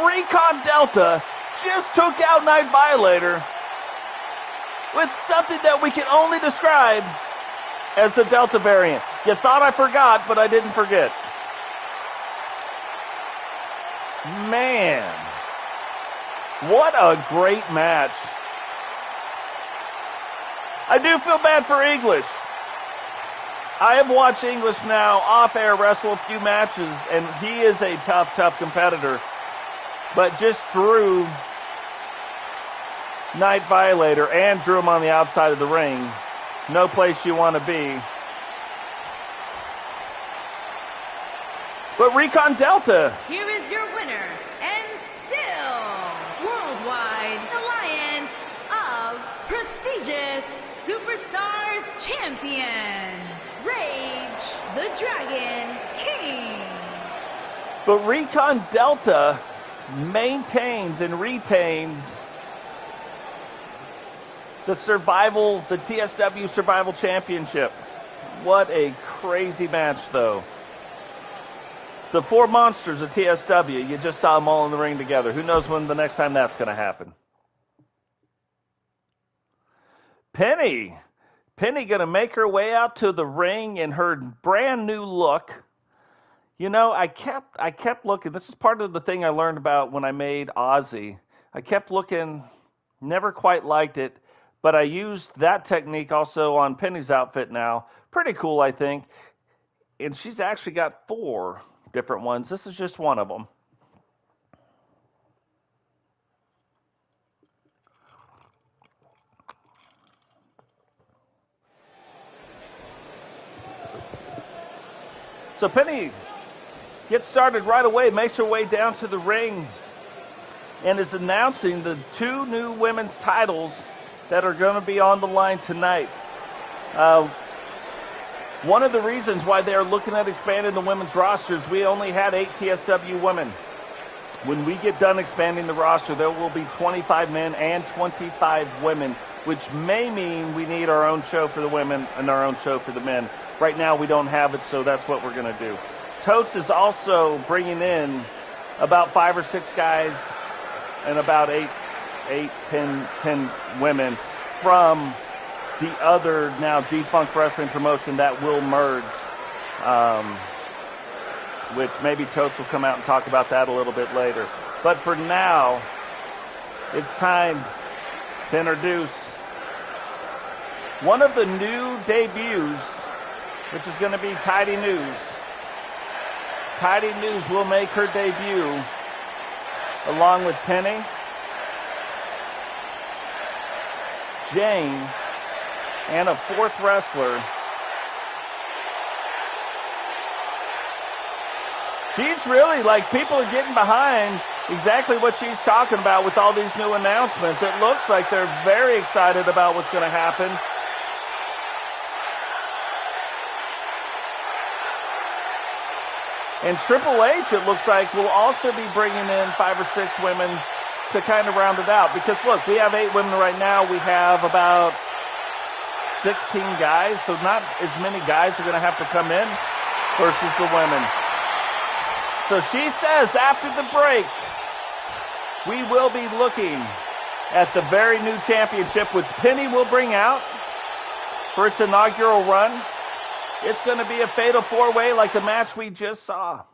Recon-Delta just took out Night Violator with something that we can only describe as the Delta variant. You thought I forgot, but I didn't forget. Man, what a great match. I do feel bad for English. I have watched English now off-air wrestle a few matches, and he is a tough competitor. But just drew Night Violator and drew him on the outside of the ring. No place you want to be. But Recon-Delta. Here is your winner, and still Worldwide Alliance of Prestigious Superstars Champion, Rage the Dragon King. But Recon-Delta maintains and retains the TSW Survival Championship. What a crazy match, though. The 4 monsters of TSW, you just saw them all in the ring together. Who knows when the next time that's going to happen? Penny going to make her way out to the ring in her brand new look. You know, I kept looking. This is part of the thing I learned about when I made Ozzy. I kept looking, never quite liked it, but I used that technique also on Penny's outfit now. Pretty cool, I think. And she's actually got 4 different ones. This is just one of them. So Penny gets started right away, makes her way down to the ring, and is announcing the 2 new women's titles that are going to be on the line tonight. One of the reasons why they are looking at expanding the women's rosters, we only had 8 TSW women. When we get done expanding the roster, there will be 25 men and 25 women, which may mean we need our own show for the women and our own show for the men. Right now, we don't have it, so that's what we're going to do. Totes is also bringing in about 5 or 6 guys and about 10 women from the other now defunct wrestling promotion that will merge, which maybe Totes will come out and talk about that a little bit later. But for now, it's time to introduce one of the new debuts, which is going to be Tidy News. Tidy News will make her debut along with Penny, Jane, and a 4th wrestler. She's really, like, people are getting behind exactly what she's talking about with all these new announcements. It looks like they're very excited about what's going to happen. And Triple H, it looks like, will also be bringing in 5 or 6 women to kind of round it out. Because, look, we have 8 women right now. We have about 16 guys, so not as many guys are going to have to come in versus the women. So she says after the break, we will be looking at the very new championship, which Penny will bring out for its inaugural run. It's going to be a fatal 4-way like the match we just saw.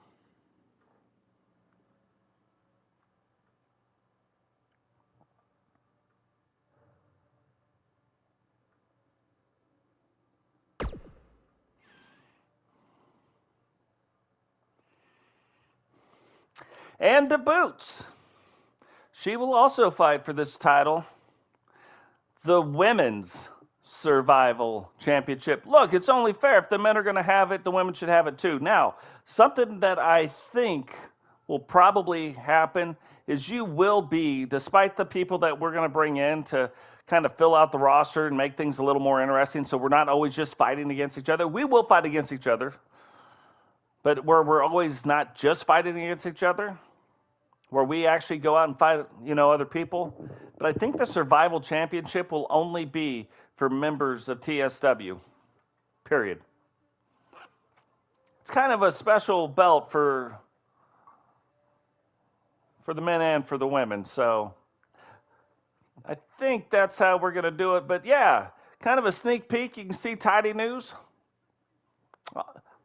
And the Boots. She will also fight for this title. The Women's Survival Championship. Look, it's only fair. If the men are going to have it, the women should have it too. Now, something that I think will probably happen is you will be, despite the people that we're going to bring in to kind of fill out the roster and make things a little more interesting, so we're not always just fighting against each other. We will fight against each other, but where we're always not just fighting against each other, where we actually go out and fight, other people. But I think the Survival Championship will only be for members of TSW, period. It's kind of a special belt for the men and for the women. So I think that's how we're going to do it. But yeah, kind of a sneak peek. You can see Tidy News.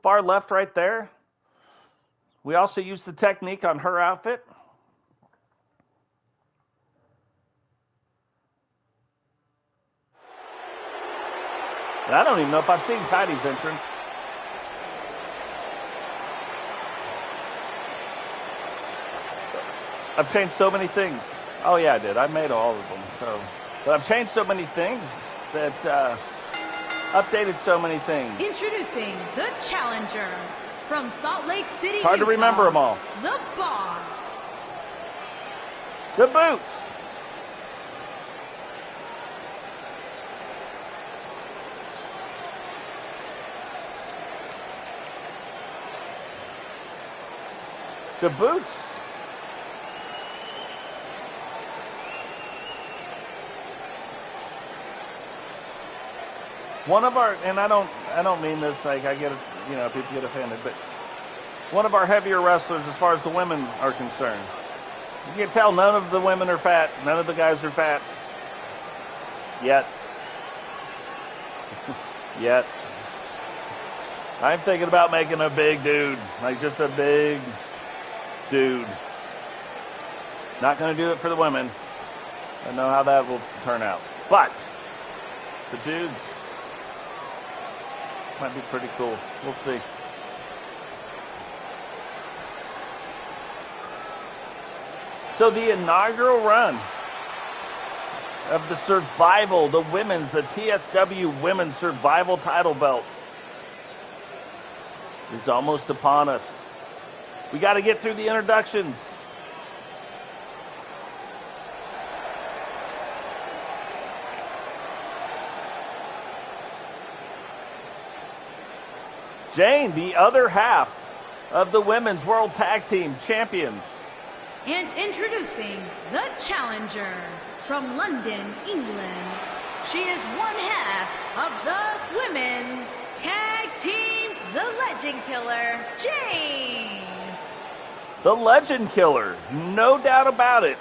Far left right there. We also used the technique on her outfit. And I don't even know if I've seen Tidy's entrance. I've changed so many things. Oh yeah, I did. I made all of them. But I've changed so many things that updated so many things. Introducing the challenger from Salt Lake City, it's hard Utah, to remember them all. The Boss. The Boots. The Boots. One of our, and I don't mean this like I get, people get offended, but one of our heavier wrestlers as far as the women are concerned. You can tell none of the women are fat, none of the guys are fat. Yet. I'm thinking about making a big dude, like just a big dude. Not going to do it for the women. I know how that will turn out. But the dudes might be pretty cool. We'll see. So the inaugural run of the Survival, the women's, the TSW Women's Survival title belt is almost upon us. We got to get through the introductions. Jane, the other half of the Women's World Tag Team Champions, And introducing the challenger from London, England. She is one half of the women's tag team, the Legend Killer, Jane. The Legend Killer, no doubt about it.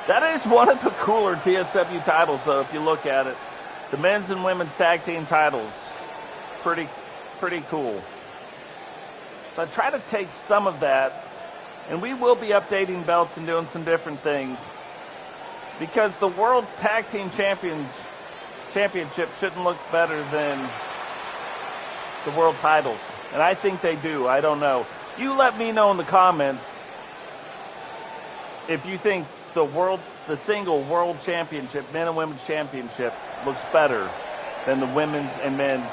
That is one of the cooler TSW titles, though, if you look at it. The men's and women's tag team titles. Pretty cool. So I try to take some of that, and we will be updating belts and doing some different things, because the World Tag Team Championship shouldn't look better than the world titles. And I think they do. I don't know. You let me know in the comments if you think the single world championship, men and women's championship, looks better than the women's and men's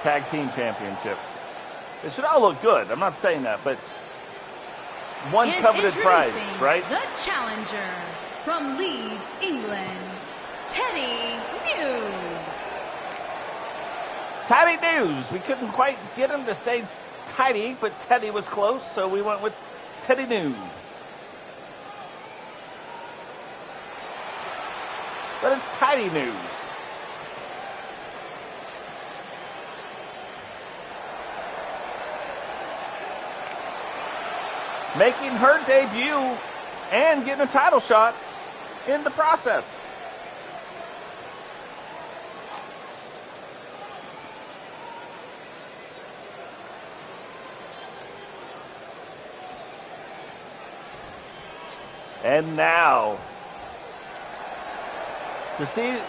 tag team championships. It should all look good. I'm not saying that, but one coveted prize, right? The challenger from Leeds, England, Teddy News. Teddy News. We couldn't quite get him to say tidy, but Teddy was close, so we went with Teddy News. But it's Tidy News. Making her debut and getting a title shot in the process. And now, to see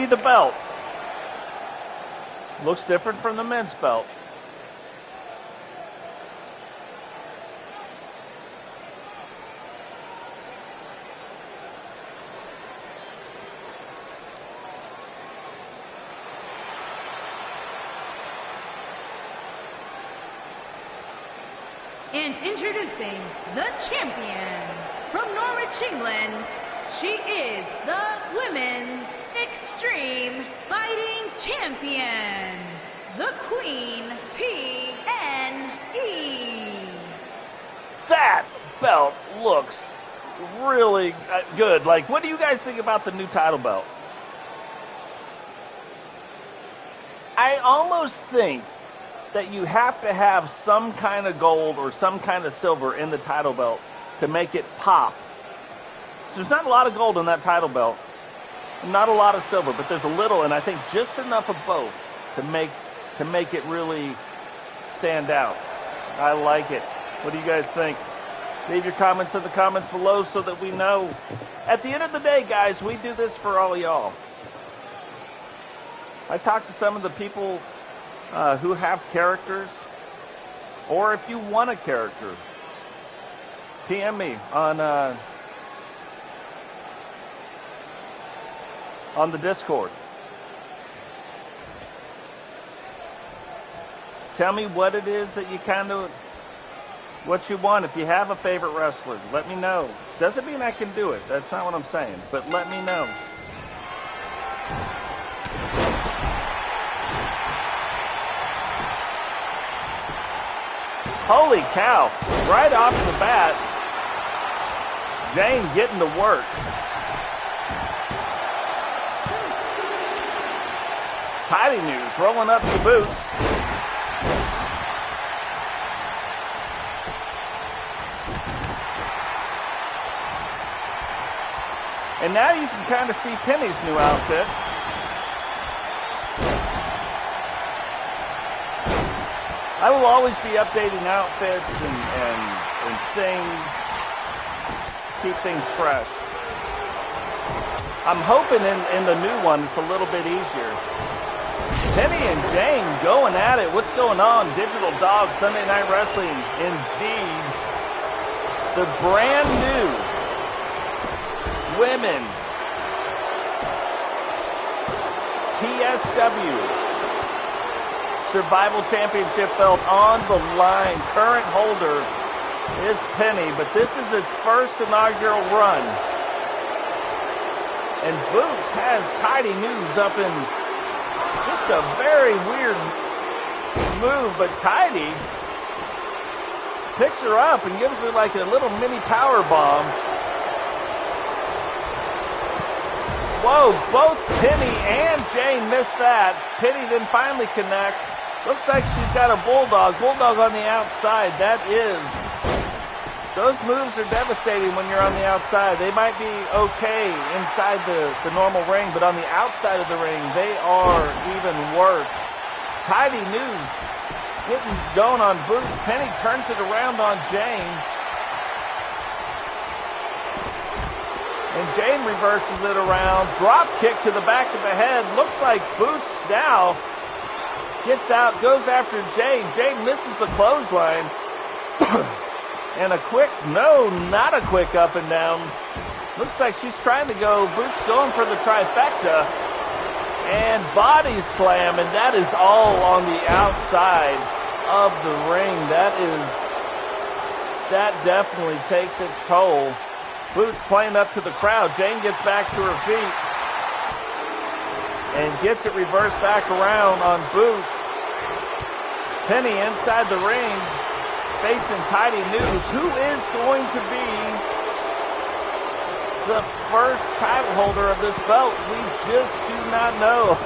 the belt. Looks different from the men's belt. And introducing the champion from Norwich, England. She is the Women's Extreme Fighting Champion, the Queen PNE. That belt looks really good. Like, what do you guys think about the new title belt? I almost think that you have to have some kind of gold or some kind of silver in the title belt to make it pop. So there's not a lot of gold in that title belt, not a lot of silver, but there's a little, and I think just enough of both to make it really stand out. I like it. What do you guys think? Leave your comments in the comments below so that we know. At the end of the day, guys, we do this for all y'all. I talked to some of the people who have characters, or if you want a character, PM me on the Discord. Tell me what it is that you what you want. If you have a favorite wrestler, let me know. Doesn't mean I can do it. That's not what I'm saying. But let me know. Holy cow. Right off the bat, Jane getting to work. Tidy News rolling up the boots. And now you can kind of see Penny's new outfit. I will always be updating outfits and things, keep things fresh. I'm hoping in the new one it's a little bit easier. Penny and Jane going at it. What's going on? Digital Dog Sunday Night Wrestling. Indeed. The brand new women's TSW Survival Championship belt on the line. Current holder is Penny, but this is its first inaugural run. And Boots has Tidy News up in just a very weird move, but Tidy picks her up and gives her like a little mini power bomb. Whoa, both Penny and Jane missed that. Penny then finally connects. Looks like she's got a bulldog. Bulldog on the outside. Those moves are devastating when you're on the outside. They might be okay inside the normal ring, but on the outside of the ring, they are even worse. Tidy News getting going on Boots. Penny turns it around on Jane. And Jane reverses it around. Drop kick to the back of the head. Looks like Boots now gets out, goes after Jane. Jane misses the clothesline. And a quick, no, not a quick up and down. Looks like she's trying to go. Boots going for the trifecta. And body slam, and that is all on the outside of the ring. That definitely takes its toll. Boots playing up to the crowd. Jane gets back to her feet and gets it reversed back around on Boots. Penny inside the ring facing Tidy News. Who is going to be the first title holder of this belt? We just do not know.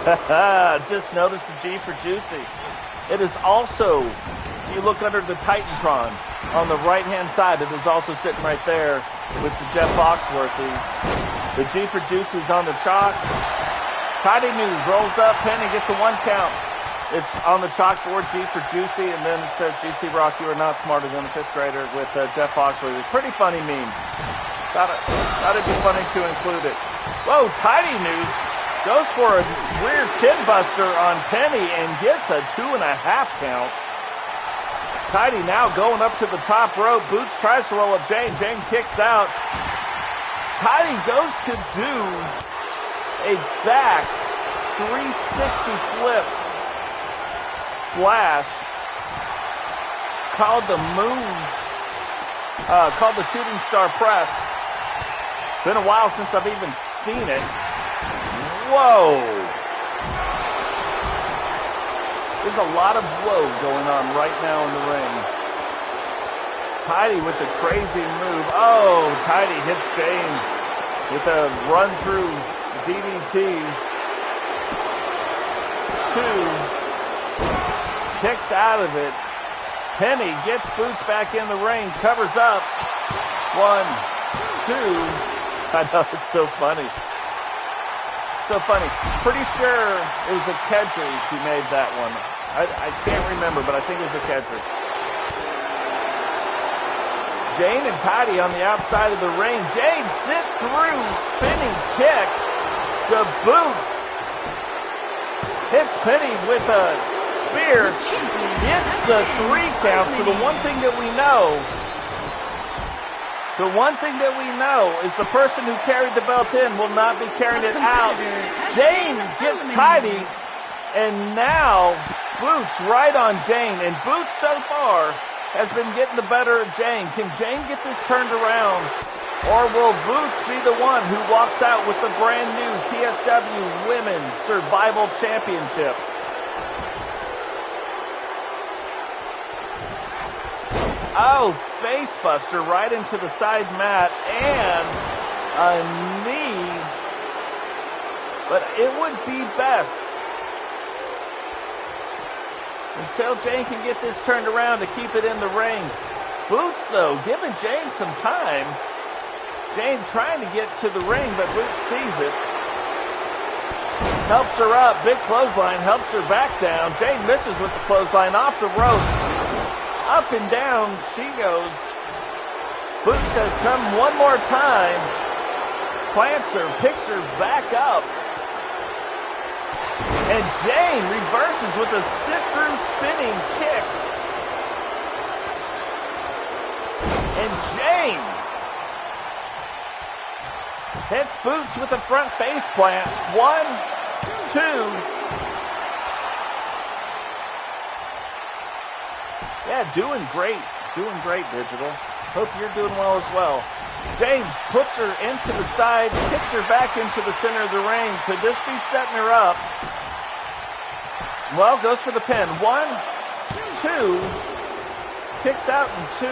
Just notice the G for Juicy. It is also, if you look under the Titantron on the right-hand side, it is also sitting right there with the Jeff Foxworthy. The G for Juicy's on the chalk. Tidy News rolls up, Penny gets a 1 count. It's on the chalkboard, G for Juicy, and then it says, GC Rock, you are not smarter than a 5th grader with Jeff Foxworthy. It's a pretty funny meme. Thought it'd be funny to include it. Whoa, Tidy News goes for a weird kid buster on Penny and gets a 2.5 count. Tidy now going up to the top rope. Boots tries to roll up Jane. Jane kicks out. Tidy goes to do a back 360 flip splash called the shooting star press. Been a while since I've even seen it. Whoa. There's a lot of whoa going on right now in the ring. Tidy with the crazy move. Oh, Tidy hits Jane with a run through DDT. 2. Kicks out of it. Penny gets Boots back in the ring. Covers up. 1, 2. I know, it's so funny. So funny. Pretty sure it was a Kedri who made that one. I can't remember, but I think it was a Kedri. Jane and Tidy on the outside of the ring. Jane sit through spinning kick. The Boots hits Penny with a spear. Gets the 3 count. So the one thing that we know is the person who carried the belt in will not be carrying it out. Jane gets Tidy, and now Boots right on Jane. And Boots so far has been getting the better of Jane. Can Jane get this turned around? Or will Boots be the one who walks out with the brand new TSW Women's Survival Championship? Oh, face buster right into the side mat and a knee. But it would be best, until Jane can get this turned around, to keep it in the ring. Boots, though, giving Jane some time. Jane trying to get to the ring, but Boots sees it. Helps her up. Big clothesline. Helps her back down. Jane misses with the clothesline off the rope. Up and down she goes. Boots says, come one more time. Plants her, picks her back up. And Jane reverses with a sit-through spinning kick. And Jane hits Boots with a front face plant. 1, 2. Yeah, doing great. Doing great, Digital. Hope you're doing well as well. Jane puts her into the side, kicks her back into the center of the ring. Could this be setting her up? Well, goes for the pin. 1, 2, kicks out in 2.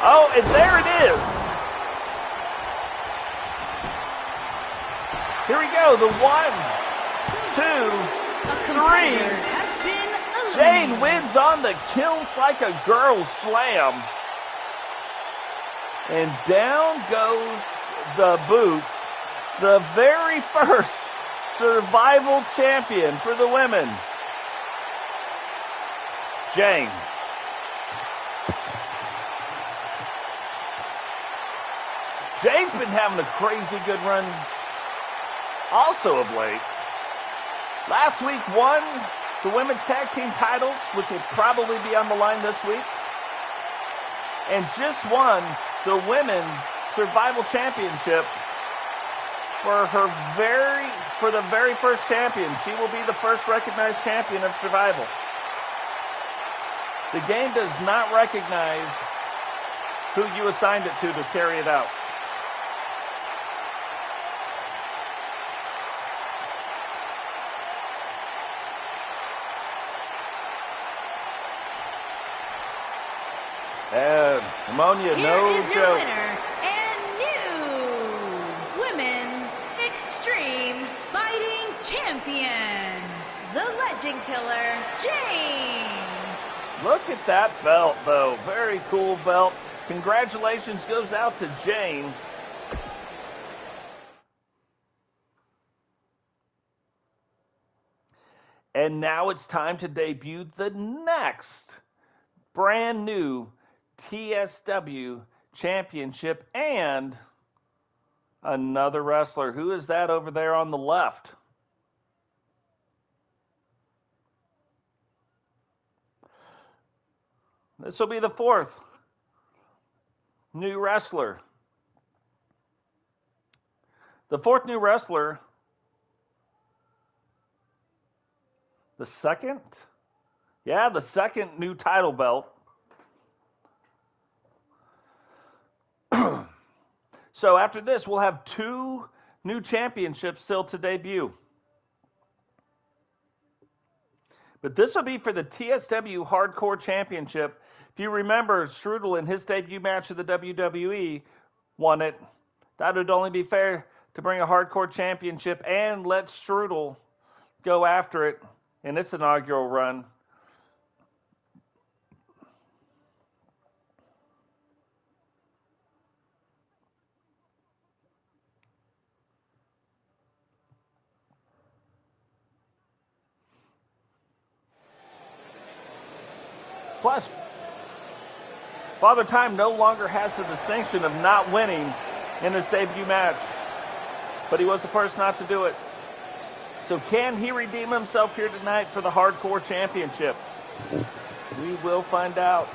Oh, and there it is. Here we go. The 1, 2, 3. Jane wins on the Kills Like a Girl slam. And down goes the boots. The very first survival champion for the women. Jane. Jane's been having a crazy good run also of late. Last week won the women's tag team titles, which will probably be on the line this week. And just won the women's survival championship for the very first champion. She will be the first recognized champion of survival. The game does not recognize who you assigned it to carry it out. And Ammonia, no joke. Here is your winner and new Women's Extreme Fighting Champion, the Legend Killer, Jane. Look at that belt, though. Very cool belt. Congratulations goes out to Jane. And now it's time to debut the next brand new TSW championship and another wrestler. Who is that over there on the left? This will be the fourth new wrestler. The fourth new wrestler. The second? Yeah, the second new title belt. So after this, we'll have 2 new championships still to debut. But this will be for the TSW Hardcore Championship. If you remember, Strudel in his debut match of the WWE won it. That would only be fair to bring a Hardcore Championship and let Strudel go after it in its inaugural run. Plus, Father Time no longer has the distinction of not winning in his debut match, but he was the first not to do it. So can he redeem himself here tonight for the Hardcore Championship? We will find out.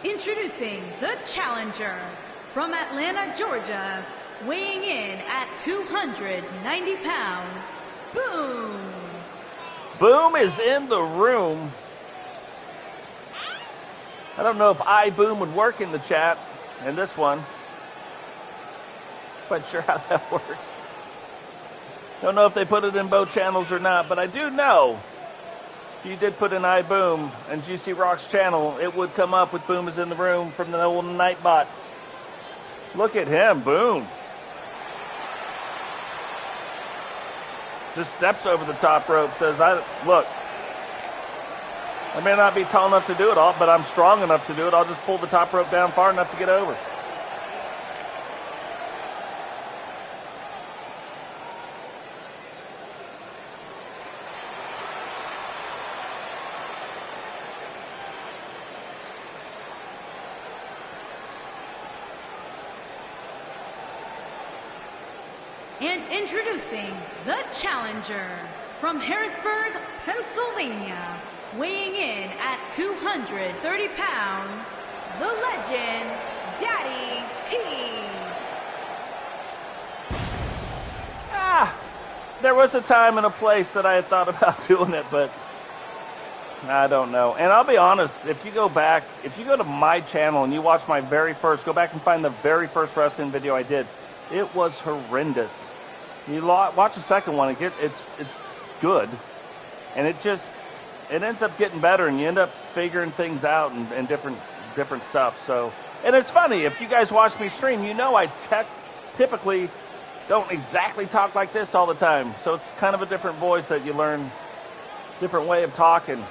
Introducing the challenger from Atlanta, Georgia, weighing in at 290 pounds, Boom. Boom is in the room. I don't know if Boom would work in the chat in this one. Quite sure how that works. Don't know if they put it in both channels or not, but I do know if you did put in Boom and GC Rock's channel, it would come up with Boom is in the room from the old Nightbot. Look at him, Boom. Just steps over the top rope, says, look, I may not be tall enough to do it all, but I'm strong enough to do it. I'll just pull the top rope down far enough to get over. And introducing the challenger from Harrisburg, Pennsylvania, weighing in at 230 pounds, the legend, Daddy T. there was a time and a place that I had thought about doing it, but I don't know. And I'll be honest, if you go to my channel and you watch my go back and find the very first wrestling video I did, it was horrendous. You watch the second one, it's good, and it ends up getting better, and you end up figuring things out and different stuff. So, and it's funny, if you guys watch me stream, you know I typically don't exactly talk like this all the time. So it's kind of a different voice that you learn, different way of talking.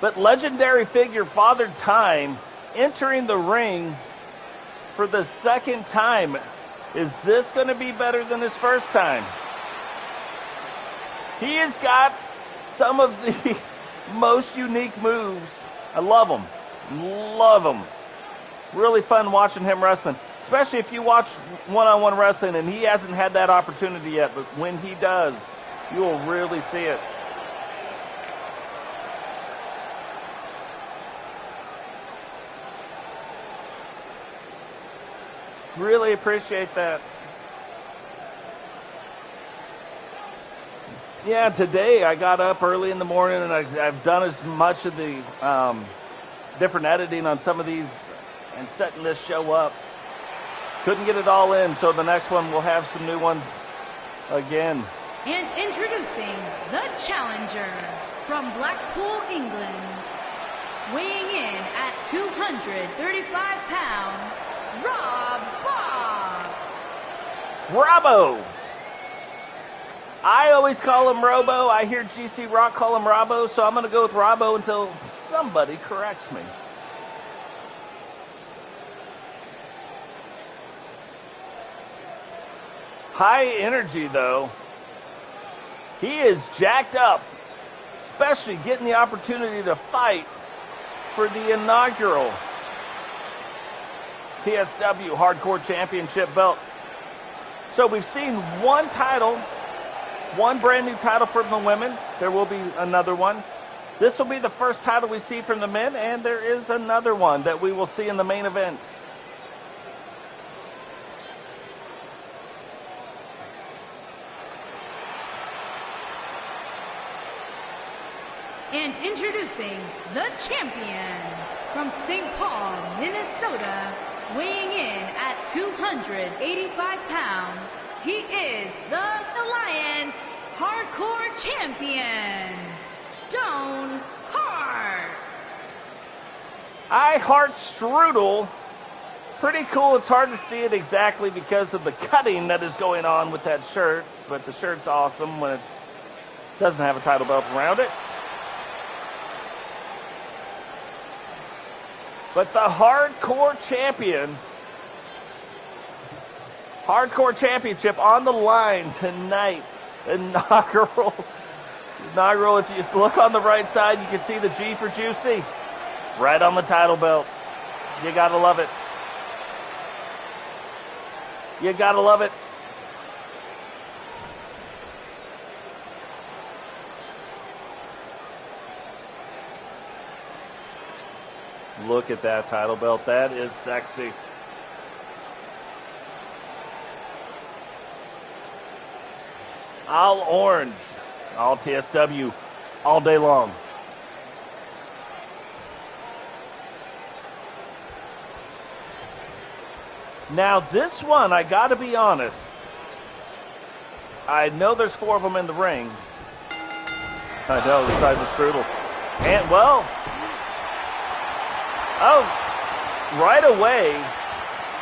But legendary figure Father Time entering the ring for the second time. Is this going to be better than his first time? He has got some of the most unique moves. I love them. Love them. Really fun watching him wrestling. Especially if you watch one-on-one wrestling and he hasn't had that opportunity yet. But when he does, you will really see it. Really appreciate that. Yeah, today I got up early in the morning and I've done as much of the different editing on some of these and setting this show up. Couldn't get it all in, so the next one we'll have some new ones again. And introducing the challenger from Blackpool, England, weighing in at 235 pounds, Robbo. I always call him Robbo. I hear GC Rock call him Robbo, so I'm going to go with Robbo until somebody corrects me. High energy, though. He is jacked up, especially getting the opportunity to fight for the inaugural TSW Hardcore Championship belt. So we've seen one title, one brand new title from the women. There will be another one. This will be the first title we see from the men, and there is another one that we will see in the main event. And introducing the champion from St. Paul, Minnesota, weighing in at 285 pounds, he is the Alliance Hardcore Champion, Stone Heart. I heart Strudel. Pretty cool. It's hard to see it exactly because of the cutting that is going on with that shirt, but the shirt's awesome when it doesn't have a title belt around it. But the Hardcore Champion, Hardcore Championship on the line tonight. Inaugural. If you look on the right side, you can see the G for Juicy. Right on the title belt. You gotta love it. You gotta love it. Look at that title belt. That is sexy. All orange. All TSW. All day long. Now this one, I gotta be honest. I know there's 4 of them in the ring. I know, besides the Strudel. And, well... Oh, right away,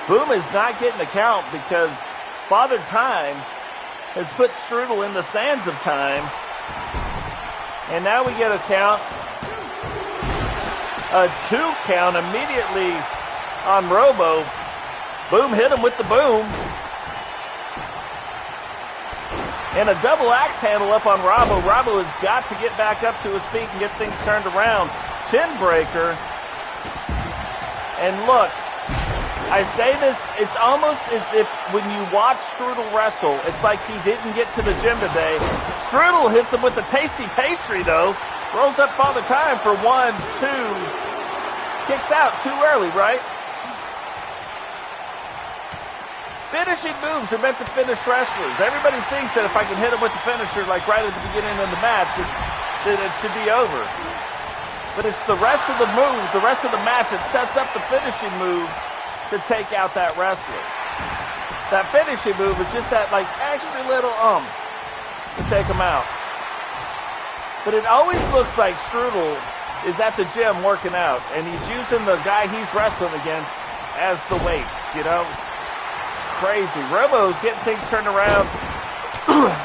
Boom is not getting a count because Father Time has put Strudel in the sands of time. And now we get a count. A 2 count immediately on Robbo. Boom hit him with the boom. And a double axe handle up on Robbo. Robbo has got to get back up to his feet and get things turned around. Chin breaker. And look, I say this, it's almost as if when you watch Strudel wrestle, it's like he didn't get to the gym today. Strudel hits him with the tasty pastry, though. Rolls up Father Time for 1, 2. Kicks out too early, right? Finishing moves are meant to finish wrestlers. Everybody thinks that if I can hit them with the finisher, like right at the beginning of the match, that it should be over. But it's the rest of the move, the rest of the match that sets up the finishing move to take out that wrestler. That finishing move is just that like extra little to take them out. But it always looks like Strudel is at the gym working out, and he's using the guy he's wrestling against as the weights, you know? Crazy. Robbo's getting things turned around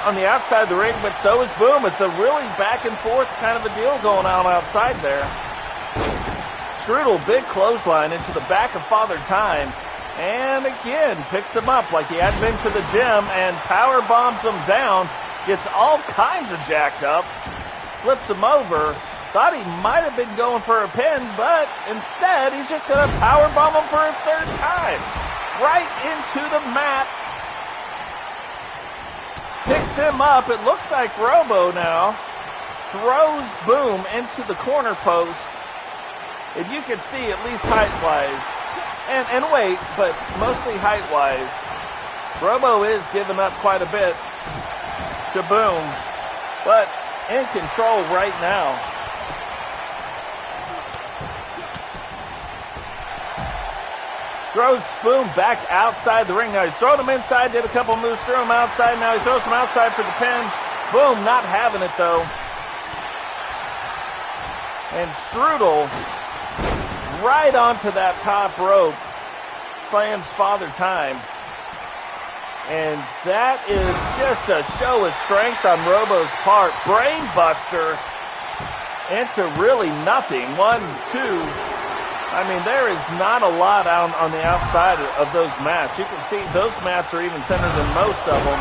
on the outside of the ring, but so is Boom. It's a really back and forth kind of a deal going on outside there. Strudel, big clothesline into the back of Father Time, and again picks him up like he had been to the gym and power bombs him down, gets all kinds of jacked up, flips him over. Thought he might have been going for a pin, but instead he's just going to power bomb him for a third time. Right into the mat. Picks him up. It looks like Robbo now throws Boom into the corner post. And you can see, at least height-wise, and weight, but mostly height-wise, Robbo is giving up quite a bit to Boom, but in control right now. Throws Boom back outside the ring. Now he's throwing him inside, did a couple moves, threw him outside. Now he throws him outside for the pin. Boom, not having it though. And Strudel, right onto that top rope, slams Father Time. And that is just a show of strength on Robbo's part. Brain buster into really nothing. 1, 2. I mean, there is not a lot on the outside of those mats. You can see those mats are even thinner than most of them.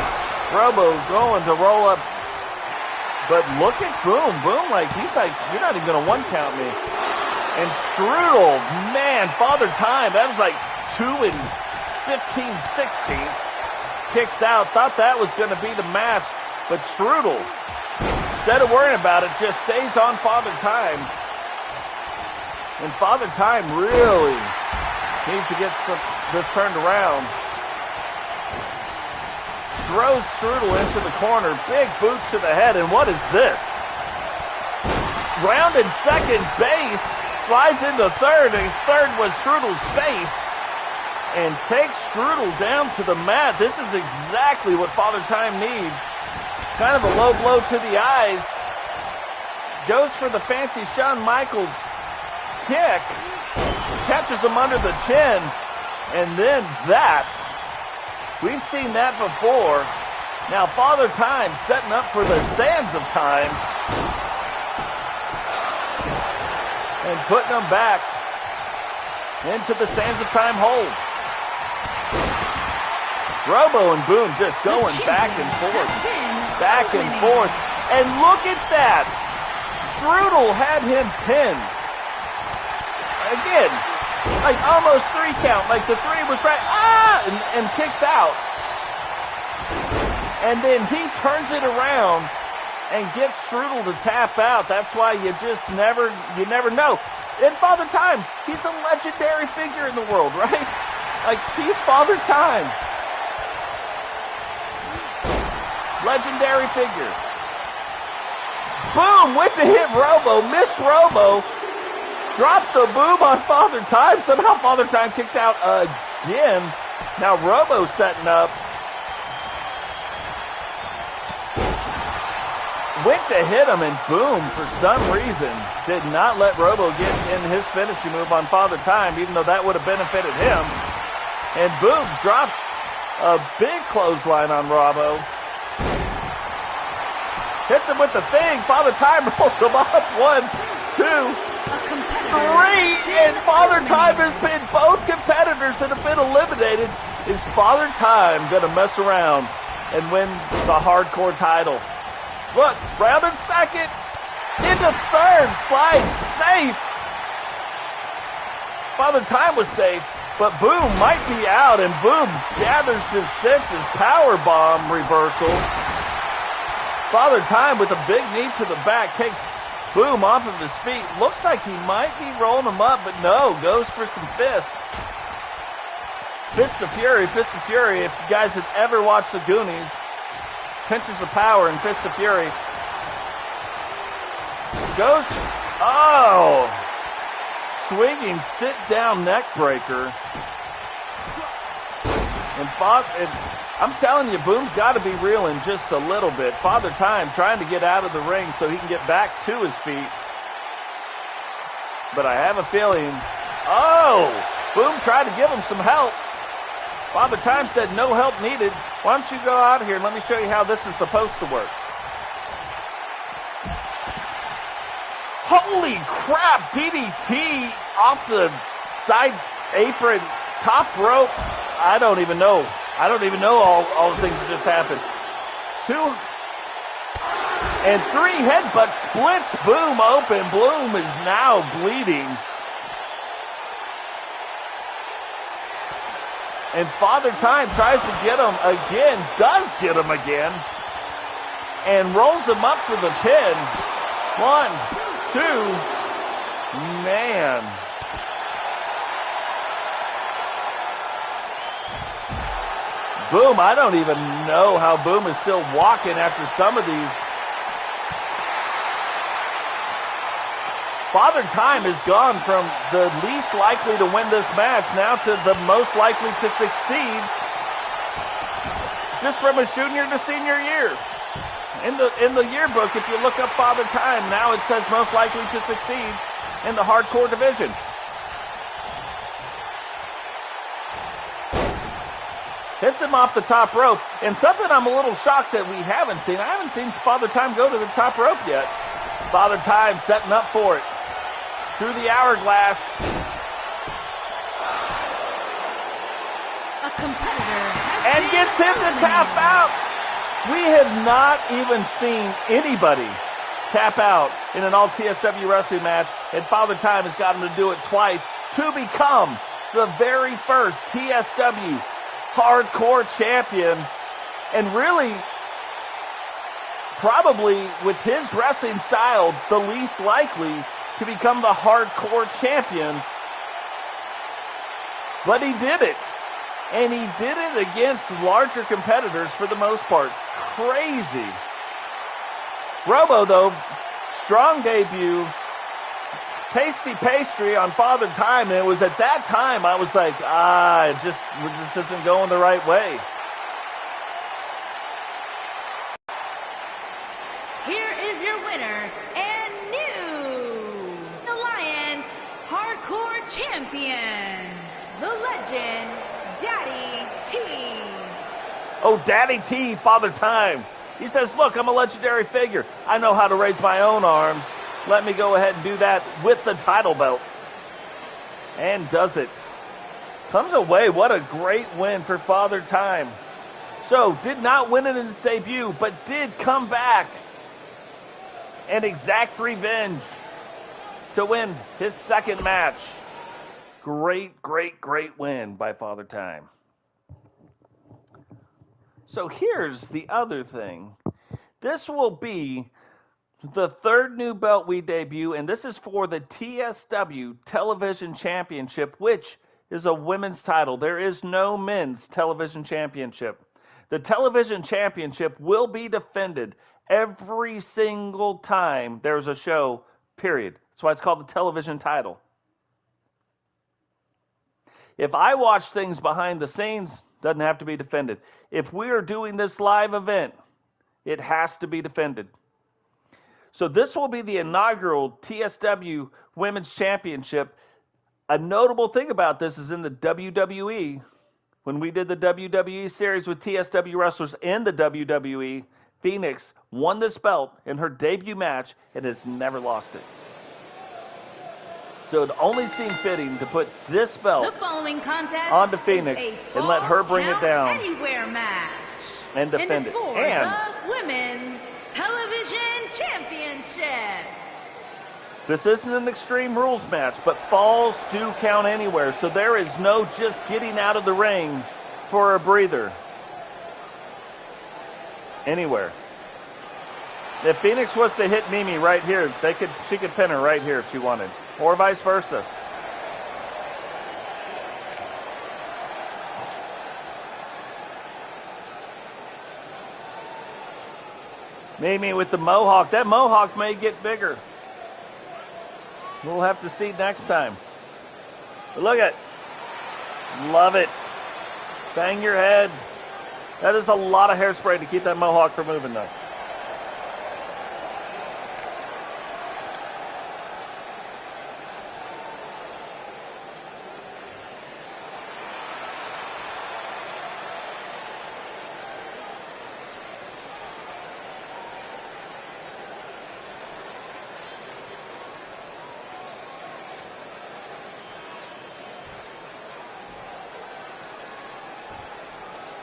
Robbo going to roll up. But look at Boom. Boom, like, he's like, you're not even going to one count me. And Strudel, man, Father Time, that was like 2 15/16. Kicks out. Thought that was going to be the match. But Strudel, instead of worrying about it, just stays on Father Time. And Father Time really needs to get this turned around. Throws Strudel into the corner. Big boots to the head. And what is this? Rounded second base. Slides into third. And third was Strudel's face. And takes Strudel down to the mat. This is exactly what Father Time needs. Kind of a low blow to the eyes. Goes for the fancy Shawn Michaels kick, catches him under the chin, and then that. We've seen that before. Now Father Time setting up for the Sands of Time and putting them back into the Sands of Time hold. Robbo and Boom just going back and forth, back and forth. And look at that. Strudel had him pinned. Again, like almost 3 count, like the 3 was right, and kicks out. And then he turns it around and gets Strudel to tap out. That's why you never know. And Father Time, he's a legendary figure in the world, right? Like, he's Father Time. Legendary figure. Boom, went to hit Robbo, missed Robbo. Dropped the boom on Father Time. Somehow Father Time kicked out again. Now Robbo setting up. Went to hit him, and Boom, for some reason, did not let Robbo get in his finishing move on Father Time, even though that would have benefited him. And Boom drops a big clothesline on Robbo. Hits him with the thing. Father Time rolls him up. 1, 2, 3, and Father Time has pinned both competitors that have been eliminated. Is Father Time going to mess around and win the hardcore title? Look, rounded second, into third, slide safe. Father Time was safe, but Boom might be out, and Boom gathers his 6, his power bomb reversal. Father Time with a big knee to the back takes Boom off of his feet. Looks like he might be rolling him up, but no, goes for some fists. Fists of Fury, Fists of Fury. If you guys have ever watched the Goonies, Pinches of Power and Fists of Fury. Goes, oh! Swinging sit-down neck breaker. And I'm telling you, Boom's got to be reeling just a little bit. Father Time trying to get out of the ring so he can get back to his feet. But I have a feeling, oh! Boom tried to give him some help. Father Time said no help needed. Why don't you go out here and let me show you how this is supposed to work. Holy crap, DDT off the side apron, top rope. I don't even know all the things that just happened. 2 and 3 headbutt splits Boom open. Boom is now bleeding. And Father Time tries to get him again, does get him again, and rolls him up for the pin. 1, 2, man. Boom, I don't even know how Boom is still walking after some of these. Father Time has gone from the least likely to win this match now to the most likely to succeed just from his junior to senior year. In the yearbook, if you look up Father Time, now it says most likely to succeed in the hardcore division. Hits him off the top rope. And something I'm a little shocked that we haven't seen. I haven't seen Father Time go to the top rope yet. Father Time setting up for it. Through the hourglass. A competitor and gets him to tap out. We have not even seen anybody tap out in an all TSW wrestling match, and Father Time has got him to do it twice to become the very first TSW hardcore champion, and really probably with his wrestling style the least likely to become the hardcore champion. But he did it. And he did it against larger competitors for the most part. Crazy. Robbo, though, strong debut. Tasty pastry on Father Time. And it was at that time I was like, this isn't going the right way. Here is your winner and new Alliance Hardcore Champion, the legend, Daddy T. Oh, Daddy T, Father Time. He says, look, I'm a legendary figure. I know how to raise my own arms. Let me go ahead and do that with the title belt. And does it. Comes away. What a great win for Father Time. So, did not win it in his debut, but did come back and exact revenge to win his second match. Great, great, great win by Father Time. So here's the other thing. This will be the third new belt we debut, and this is for the TSW Television Championship, which is a women's title. There is no men's television championship. The television championship will be defended every single time there's a show, period. That's why it's called the television title. If I watch things behind the scenes, doesn't have to be defended. If we are doing this live event, it has to be defended. So this will be the inaugural TSW Women's Championship. A notable thing about this is in the WWE, when we did the WWE series with TSW wrestlers in the WWE, Phoenix won this belt in her debut match and has never lost it. So it only seemed fitting to put this belt onto Phoenix and let her bring it down anywhere match and defend it. And the Women's Television Championship. This isn't an Extreme Rules match, but falls do count anywhere. So there is no just getting out of the ring for a breather. Anywhere. If Phoenix was to hit Mimi right here, she could pin her right here if she wanted. Or vice versa. Mimi with the mohawk. That mohawk may get bigger. We'll have to see next time. But look at it. Love it. Bang your head. That is a lot of hairspray to keep that mohawk from moving, though.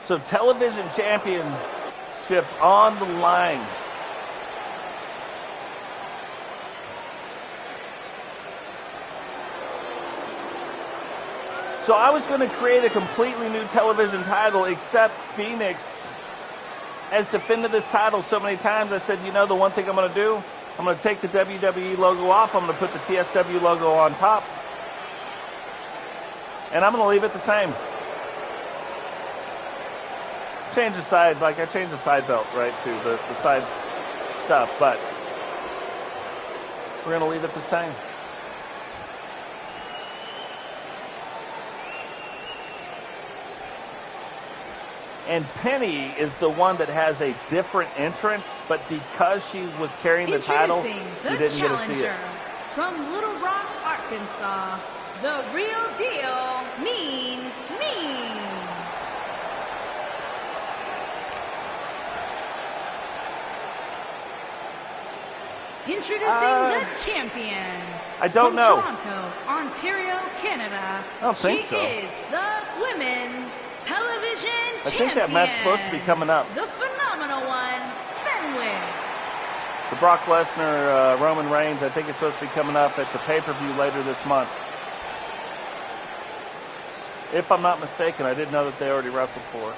So television championship on the line. So I was going to create a completely new television title, except Phoenix has defended this title so many times. I said, you know, the one thing I'm going to do, I'm going to take the WWE logo off. I'm going to put the TSW logo on top. And I'm going to leave it the same. Change the side, like I changed the side belt, right, to the side stuff, but we're going to leave it the same. And Penny is the one that has a different entrance, but because she was carrying the title, you didn't get to see it. From Little Rock, Arkansas, the real deal, Mean. Introducing the champion. I don't know. From Toronto, Ontario, Canada. I don't think so. She is the women's television champion. I think that match's supposed to be coming up. The phenomenal one, Fenwick. The Brock Lesnar, Roman Reigns, I think it's supposed to be coming up at the pay-per-view later this month. If I'm not mistaken, I didn't know that they already wrestled for it.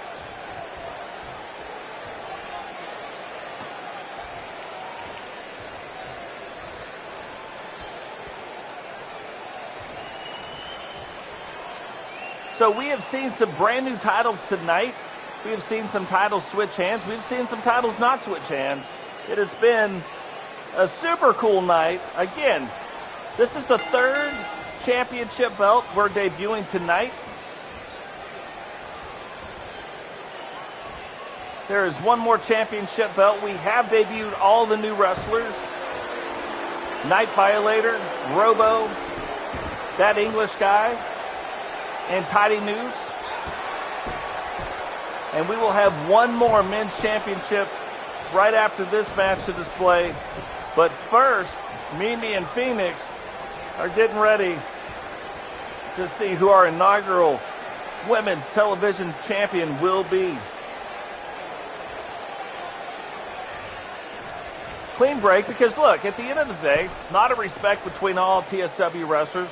So we have seen some brand new titles tonight. We have seen some titles switch hands. We've seen some titles not switch hands. It has been a super cool night. Again, this is the third championship belt we're debuting tonight. There is one more championship belt. We have debuted all the new wrestlers. Night Violator, Robbo, that English guy, and Tidy News. And we will have one more men's championship right after this match to display. But first, Mimi and Phoenix are getting ready to see who our inaugural women's television champion will be. Clean break, because look, at the end of the day, not a respect between all TSW wrestlers.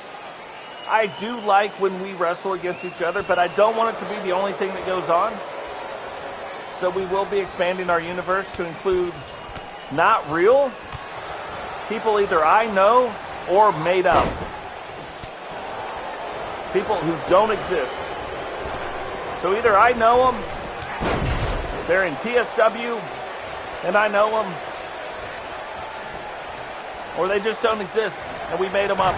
I do like when we wrestle against each other, but I don't want it to be the only thing that goes on. So we will be expanding our universe to include not real people either I know or made up. People who don't exist. So either I know them, they're in TSW, and I know them, or they just don't exist, and we made them up.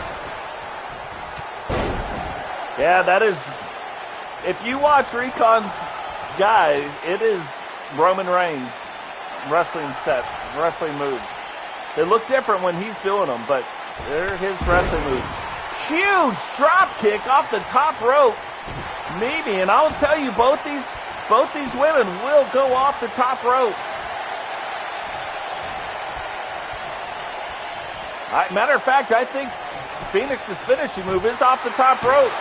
Yeah, that is, if you watch Recon's guy, it is Roman Reigns wrestling set, wrestling moves. They look different when he's doing them, but they're his wrestling moves. Huge drop kick off the top rope. Mimi, and I'll tell you, both these women will go off the top rope. Matter of fact, I think Phoenix's finishing move is off the top rope.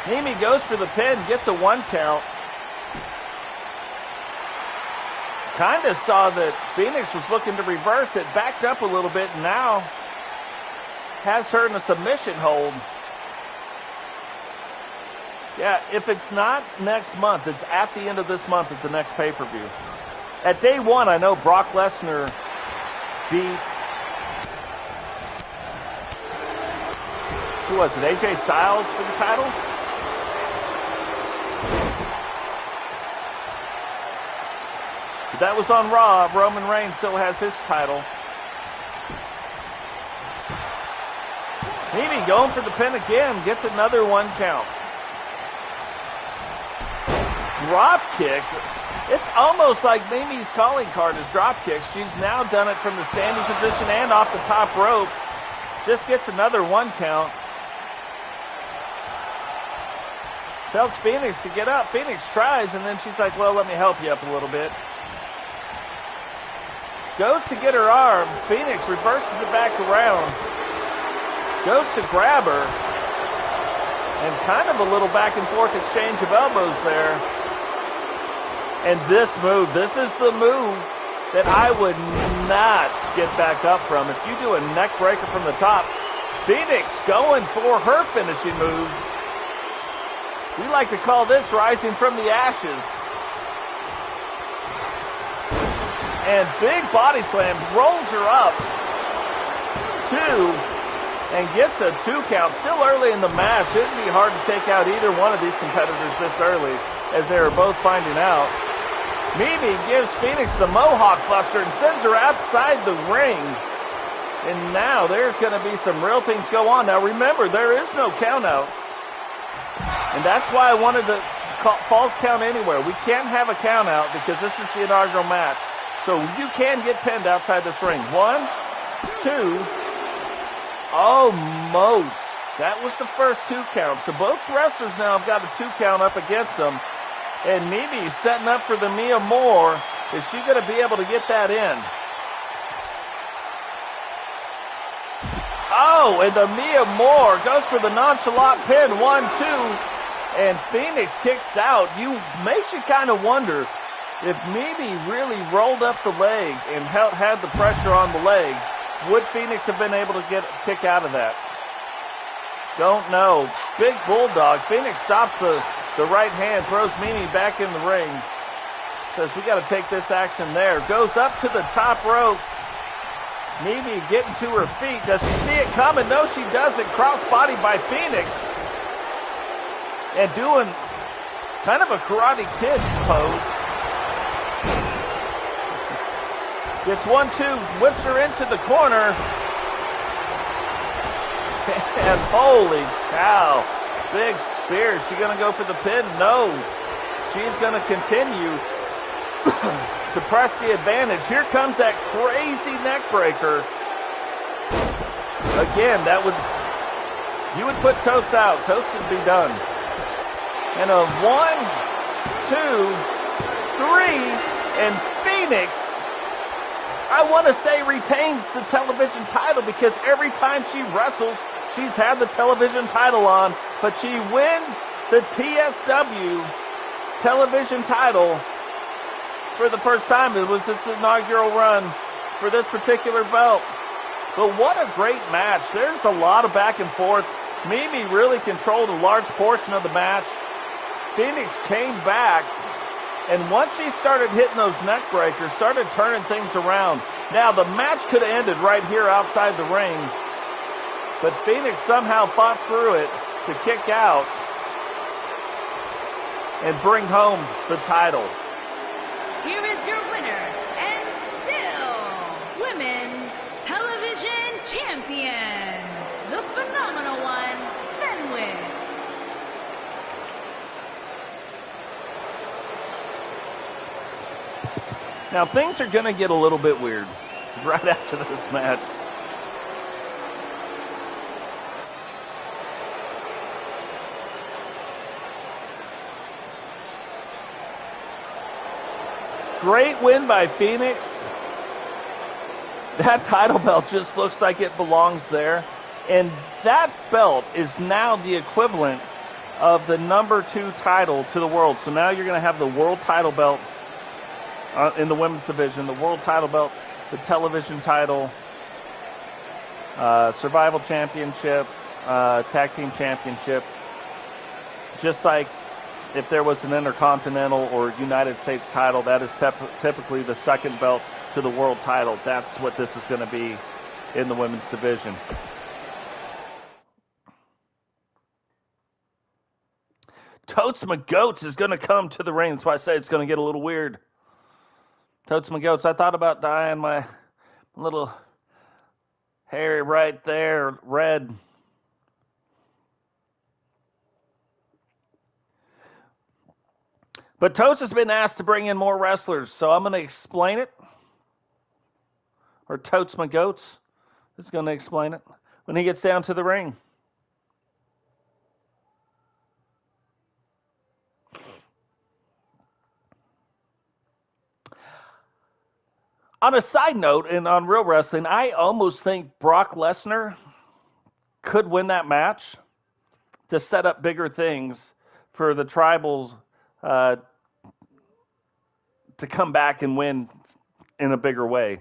Mimi goes for the pin, gets a 1 count. Kind of saw that Phoenix was looking to reverse it, backed up a little bit, and now has her in a submission hold. Yeah, if it's not next month, it's at the end of this month at the next pay-per-view. At day one, I know Brock Lesnar beat, who was it, AJ Styles for the title? That was on Raw. Roman Reigns still has his title. Mimi going for the pin again. Gets another 1 count. Drop kick. It's almost like Mimi's calling card is drop kicks. She's now done it from the standing position and off the top rope. Just gets another 1 count. Tells Phoenix to get up. Phoenix tries, and then she's like, well, let me help you up a little bit. Goes to get her arm. Phoenix reverses it back around. Goes to grab her. And kind of a little back and forth exchange of elbows there. And this is the move that I would not get back up from. If you do a neck breaker from the top, Phoenix going for her finishing move. We like to call this rising from the ashes. And big body slam, rolls her up. 2, and gets a 2 count. Still early in the match. It'd be hard to take out either one of these competitors this early, as they are both finding out. Mimi gives Phoenix the Mohawk Buster and sends her outside the ring. And now there's going to be some real things go on. Now remember, there is no count out. And that's why I wanted to call false count anywhere. We can't have a count out because this is the inaugural match. So you can get pinned outside this ring. 1, 2, almost. That was the first 2 counts. So both wrestlers now have got a 2 count up against them. And Mimi's setting up for the Mia Moore. Is she going to be able to get that in? Oh, and the Mia Moore goes for the nonchalant pin. 1, 2. And Phoenix kicks out. Makes you kind of wonder if Mimi really rolled up the leg and had the pressure on the leg. Would Phoenix have been able to get a kick out of that? Don't know. Big Bulldog. Phoenix stops the right hand, throws Mimi back in the ring. Says, we got to take this action there. Goes up to the top rope. Mimi getting to her feet. Does she see it coming? No, she doesn't. Crossbody by Phoenix. And doing kind of a Karate Kid pose. Gets 1, 2, whips her into the corner. And holy cow. Big spear. Is she going to go for the pin? No. She's going to continue to press the advantage. Here comes that crazy neck breaker. Again, you would put Totes out. Totes would be done. And a 1, 2, 3, and Phoenix, I want to say, retains the television title because every time she wrestles, she's had the television title on, but she wins the TSW television title for the first time. It was its inaugural run for this particular belt. But what a great match. There's a lot of back and forth. Mimi really controlled a large portion of the match. Phoenix came back, and once she started hitting those neck breakers, started turning things around. Now, the match could have ended right here outside the ring, but Phoenix somehow fought through it to kick out and bring home the title. Here is your winner, and still Women's Television Champion, the phenomenal one, Fenwick. Now, things are going to get a little bit weird right after this match. Great win by Phoenix. That title belt just looks like it belongs there. And that belt is now the equivalent of the number 2 title to the world. So now you're going to have the world title belt in the women's division, the world title belt, the television title, survival championship, tag team championship. Just like if there was an Intercontinental or United States title, that is typically the second belt to the world title. That's what this is going to be in the women's division. Totes McGoats is going to come to the ring. That's why I say it's going to get a little weird. Totes my goats. I thought about dyeing my little hair right there red. But Totes has been asked to bring in more wrestlers, so I'm going to explain it. Or Totes my goats is going to explain it when he gets down to the ring. On a side note, and on Real Wrestling, I almost think Brock Lesnar could win that match to set up bigger things for the Tribals to come back and win in a bigger way.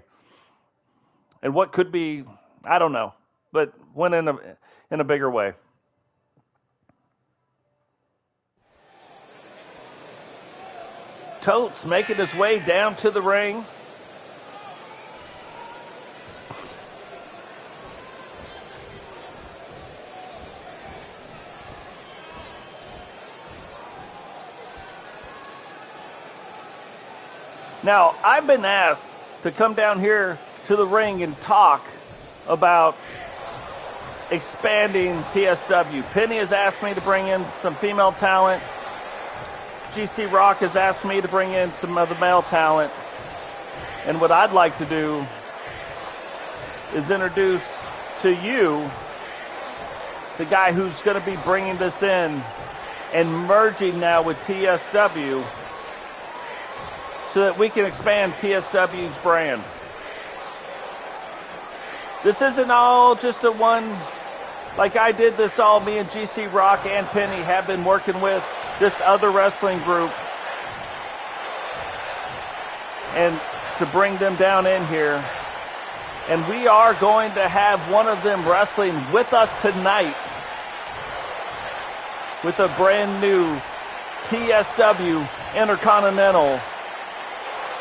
And what could be, I don't know, but win in a bigger way. Totes making his way down to the ring. Now, I've been asked to come down here to the ring and talk about expanding TSW. Penny has asked me to bring in some female talent. GC Rock has asked me to bring in some of the male talent. And what I'd like to do is introduce to you the guy who's going to be bringing this in and merging now with TSW, so that we can expand TSW's brand. This isn't all just a one, like I did this all, me and GC Rock and Penny have been working with this other wrestling group, and to bring them down in here. And we are going to have one of them wrestling with us tonight with a brand new TSW Intercontinental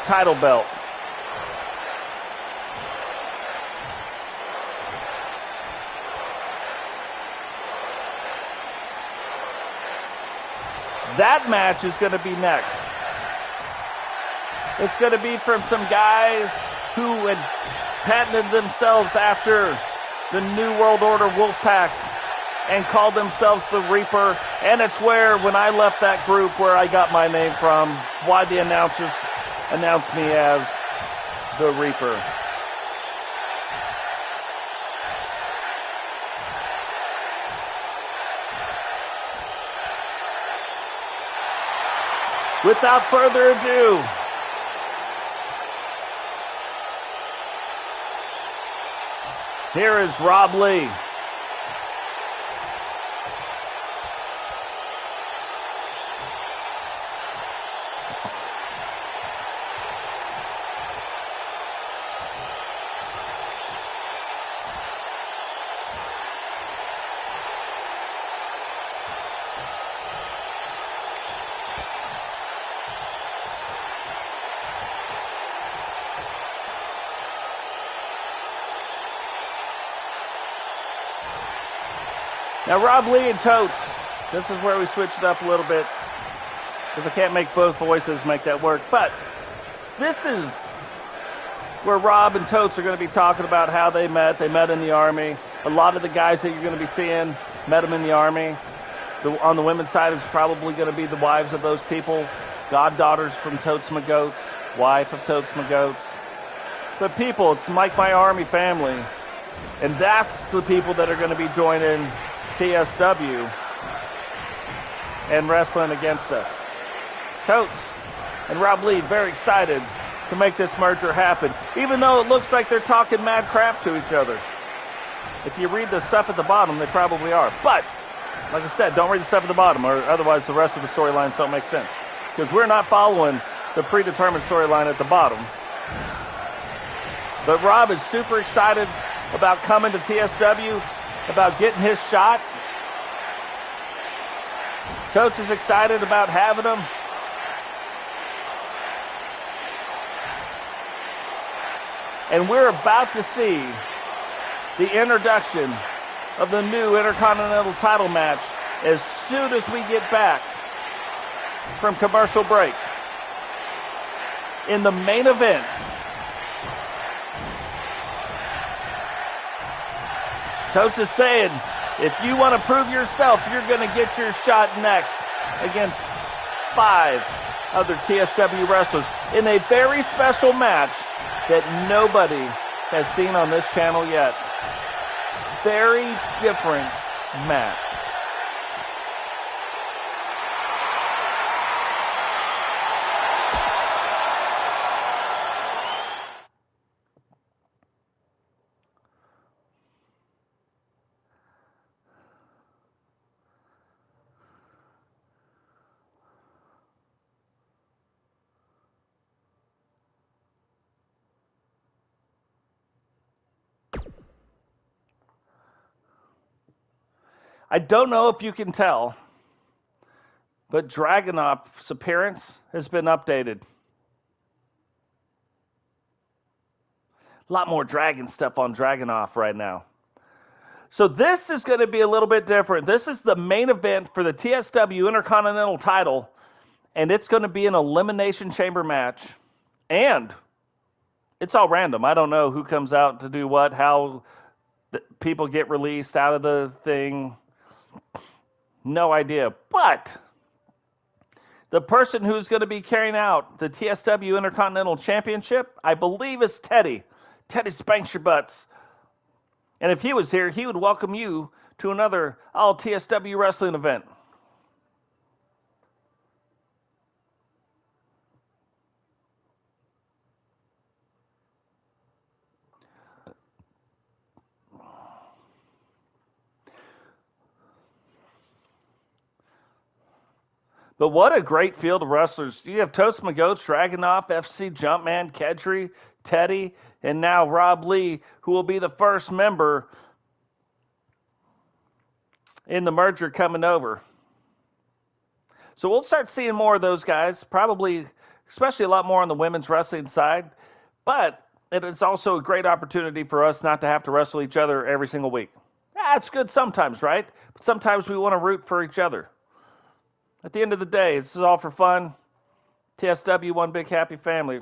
title belt. That match is going to be next. It's going to be from some guys who had patented themselves after the New World Order Wolfpack and called themselves the Reaper. And it's where, when I left that group, where I got my name from, why the announcers announced me as the Reaper. Without further ado, here is Rob Lee. Now, Rob Lee and Totes, this is where we switched it up a little bit, because I can't make both voices make that work. But this is where Rob and Totes are going to be talking about how they met. They met in the Army. A lot of the guys that you're going to be seeing met them in the Army. On the women's side, it's probably going to be the wives of those people, goddaughters from Totes My Goats, wife of Totes My Goats. But people, it's like my Army family. And that's the people that are going to be joining TSW and wrestling against us. Totes and Rob Lee very excited to make this merger happen, even though it looks like they're talking mad crap to each other. If you read the stuff at the bottom, they probably are. But, like I said, don't read the stuff at the bottom, or otherwise the rest of the storylines don't make sense. Because we're not following the predetermined storyline at the bottom. But Rob is super excited about coming to TSW, about getting his shot. Totes is excited about having him. And we're about to see the introduction of the new Intercontinental title match as soon as we get back from commercial break. in the main event. Totes is saying, if you want to prove yourself, you're going to get your shot next against 5 other TSW wrestlers in a very special match that nobody has seen on this channel yet. Very different match. I don't know if you can tell, but Dragonov's appearance has been updated. A lot more Dragon stuff on Dragonov right now. So this is going to be a little bit different. This is the main event for the TSW Intercontinental title, and it's going to be an elimination chamber match. And it's all random. I don't know who comes out to do what, how people get released out of the thing. No idea. But the person who's going to be carrying out the TSW Intercontinental Championship, I believe, is Teddy. Teddy Spanks Your Butts. And if he was here, he would welcome you to another all TSW wrestling event. But what a great field of wrestlers. You have Totes Promo, Dragonov, ScJumpman, Kedri, Teddy, and now Rob Lee, who will be the first member in the merger coming over. So we'll start seeing more of those guys, probably, especially a lot more on the women's wrestling side. But it is also a great opportunity for us not to have to wrestle each other every single week. That's good sometimes, right? But sometimes we want to root for each other. At the end of the day, this is all for fun. TSW, one big happy family.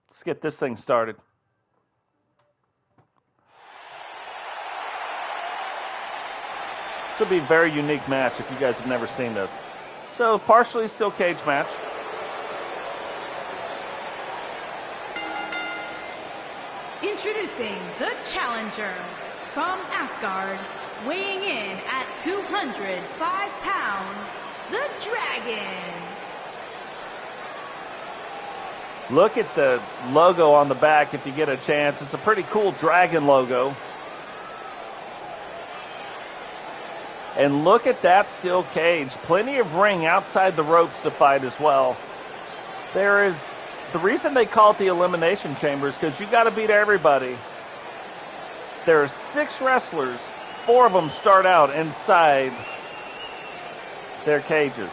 Let's get this thing started. This will be a very unique match if you guys have never seen this. So, partially steel cage match. Introducing the challenger from Asgard, weighing in at 205 pounds, the Dragon. Look at the logo on the back if you get a chance. It's a pretty cool dragon logo. And look at that steel cage. Plenty of ring outside the ropes to fight as well. There is, the reason they call it the Elimination Chamber is because you got to beat everybody. There are 6 wrestlers. 4 of them start out inside their cages.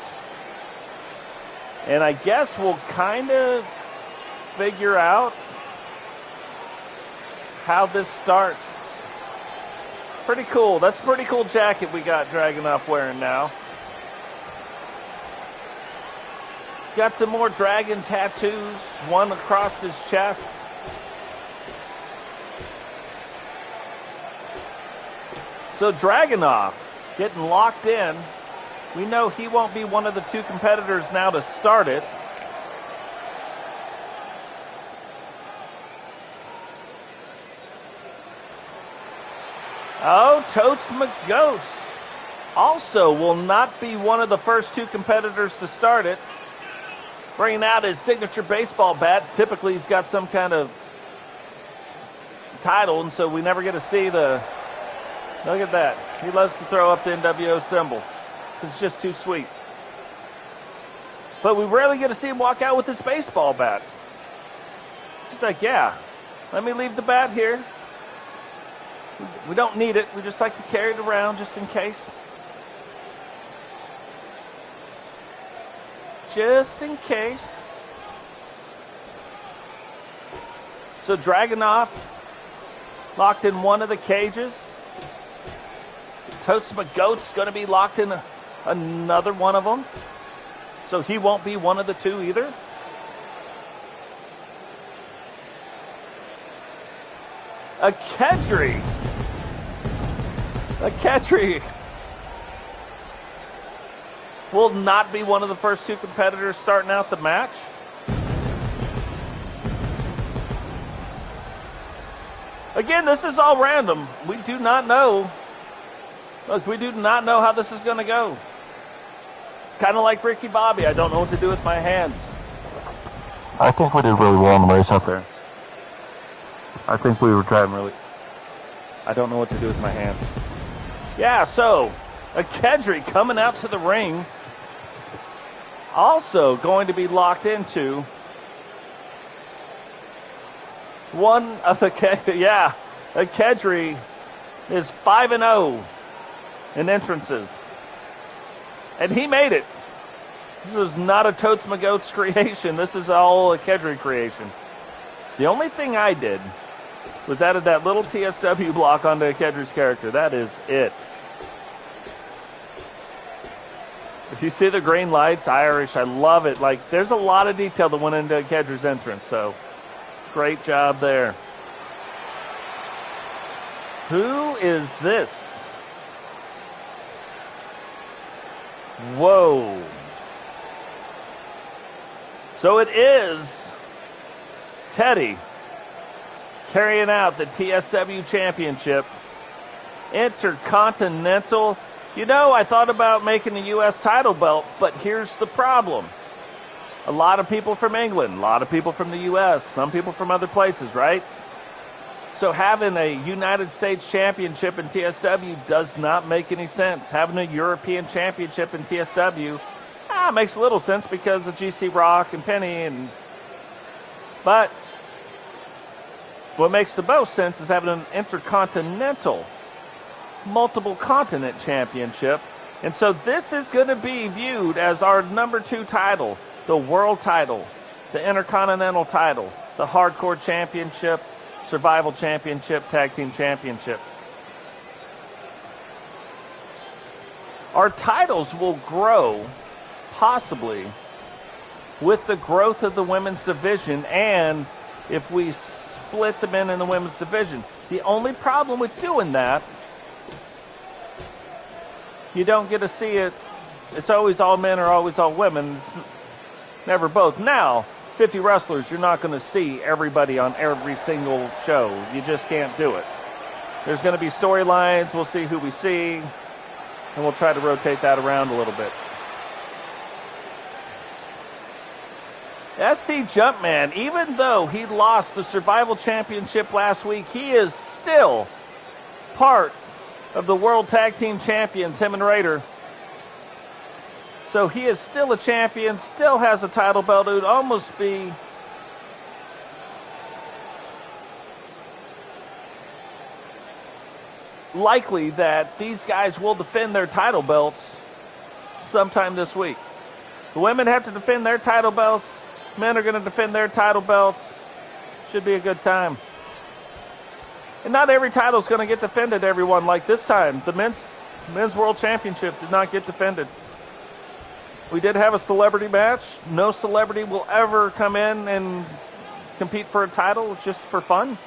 And I guess we'll kind of figure out how this starts. Pretty cool. That's a pretty cool jacket we got Dragonov wearing now. He's got some more dragon tattoos, one across his chest. So Dragonov getting locked in. We know he won't be one of the 2 competitors now to start it. Oh, Totes Promo also will not be one of the first 2 competitors to start it. Bringing out his signature baseball bat. Typically he's got some kind of title, and so we never get to see the... Look at that. He loves to throw up the NWO symbol. It's just too sweet. But we rarely get to see him walk out with his baseball bat. He's like, yeah, let me leave the bat here. We don't need it. We just like to carry it around just in case. Just in case. So Dragonov locked in one of the cages. Totes Promo's going to be locked in another one of them. So he won't be one of the 2 either. A Kedri will not be one of the first two competitors starting out the match. Again, this is all random. We do not know. Look, we do not know how this is going to go. It's kind of like Ricky Bobby. I don't know what to do with my hands. I think we did really well in the race out there. I think we were driving really... I don't know what to do with my hands. Yeah, so, a Kedri coming out to the ring. Also going to be locked into one of the... Yeah, a Kedri is 5-0 in entrances. And he made it. This was not a Totes Magoats creation. This is all a Kedri creation. The only thing I did was added that little TSW block onto Kedri's character. That is it. If you see the green lights, Irish, I love it. Like, there's a lot of detail that went into Kedri's entrance, so great job there. Who is this? Whoa. So it is Teddy carrying out the TSW Championship. Intercontinental. You know, I thought about making a U.S. title belt, but here's the problem. A lot of people from England, a lot of people from the U.S., some people from other places, right? So having a United States Championship in TSW does not make any sense. Having a European Championship in TSW makes a little sense because of GC Rock and Penny. But what makes the most sense is having an intercontinental, multiple continent championship. And so this is going to be viewed as our number 2 title, the world title, the intercontinental title, the hardcore championship, survival championship, tag team championship. Our titles will grow possibly with the growth of the women's division, and if we split the men in the women's division. The only problem with doing that, you don't get to see it. It's always all men or always all women. It's never both. Now, 50 wrestlers, you're not going to see everybody on every single show. You just can't do it. There's going to be storylines. We'll see who we see, and we'll try to rotate that around a little bit. ScJumpman, even though he lost the Survival Championship last week, he is still part of the World Tag Team Champions, him and Raider. So he is still a champion, still has a title belt. It would almost be likely that these guys will defend their title belts sometime this week. The women have to defend their title belts. Men are going to defend their title belts. Should be a good time. And not every title is going to get defended, everyone, like this time. The men's world championship did not get defended. We did have a celebrity match. No celebrity will ever come in and compete for a title just for fun.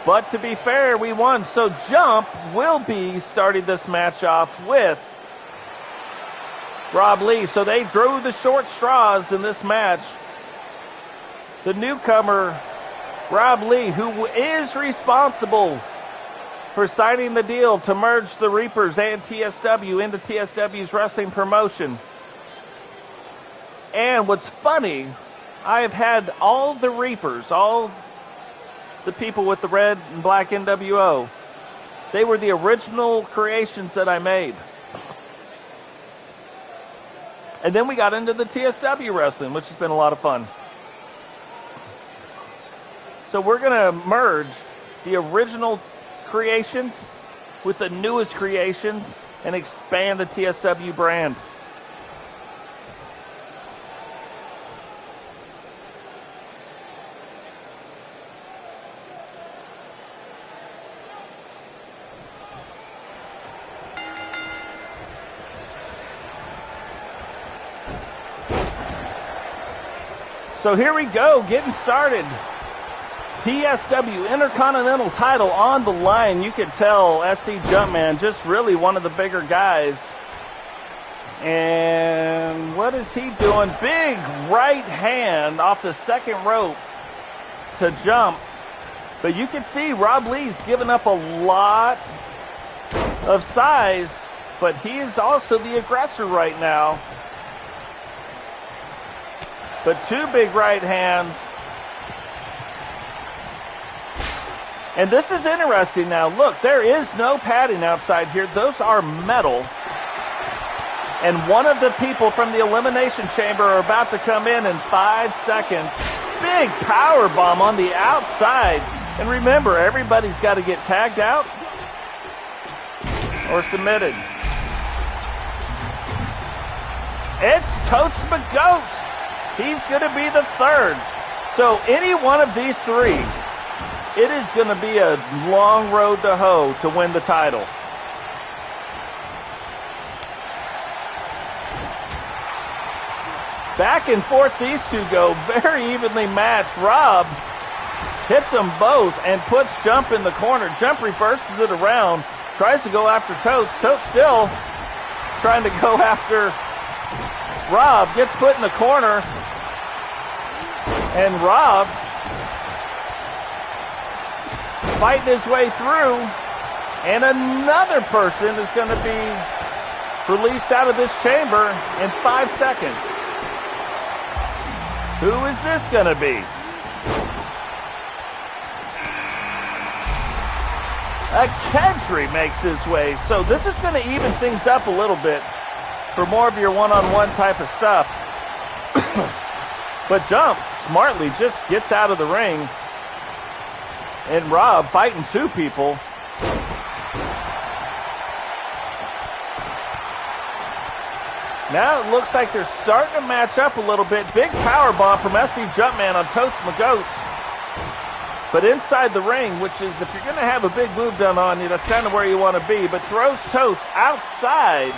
But to be fair, we won. So Jump will be starting this match off with Rob Lee. So they drew the short straws in this match. The newcomer, Rob Lee, who is responsible for signing the deal to merge the Reapers and TSW into TSW's wrestling promotion. And what's funny, I have had all the Reapers, all the people with the red and black NWO, they were the original creations that I made. And then we got into the TSW wrestling, which has been a lot of fun. So we're going to merge the original creations with the newest creations and expand the TSW brand. So here we go, getting started. TSW Intercontinental title on the line. You could tell ScJumpman just really one of the bigger guys. And what is he doing? Big right hand off the second rope to jump. But you can see Rob Lee's giving up a lot of size, but he is also the aggressor right now. But two big right hands. And this is interesting now. Look, there is no padding outside here. Those are metal. And one of the people from the Elimination Chamber are about to come in 5 seconds. Big power bomb on the outside. And remember, everybody's got to get tagged out or submitted. It's Totes Promo. He's going to be the third. So any one of these three, it is going to be a long road to hoe to win the title. Back and forth these two go, very evenly matched. Rob hits them both and puts Jump in the corner. Jump reverses it around, tries to go after Totes. Totes still trying to go after Rob, gets put in the corner. And Rob fighting his way through, and another person is going to be released out of this chamber in 5 seconds. Who is this going to be? A Kedri makes his way, so this is going to even things up a little bit for more of your one-on-one type of stuff. But Jump smartly just gets out of the ring. And Rob fighting two people. Now it looks like they're starting to match up a little bit. Big power bomb from ScJumpman on Totes Promo. But inside the ring, which is, if you're going to have a big move done on you, that's kind of where you want to be. But throws Totes outside.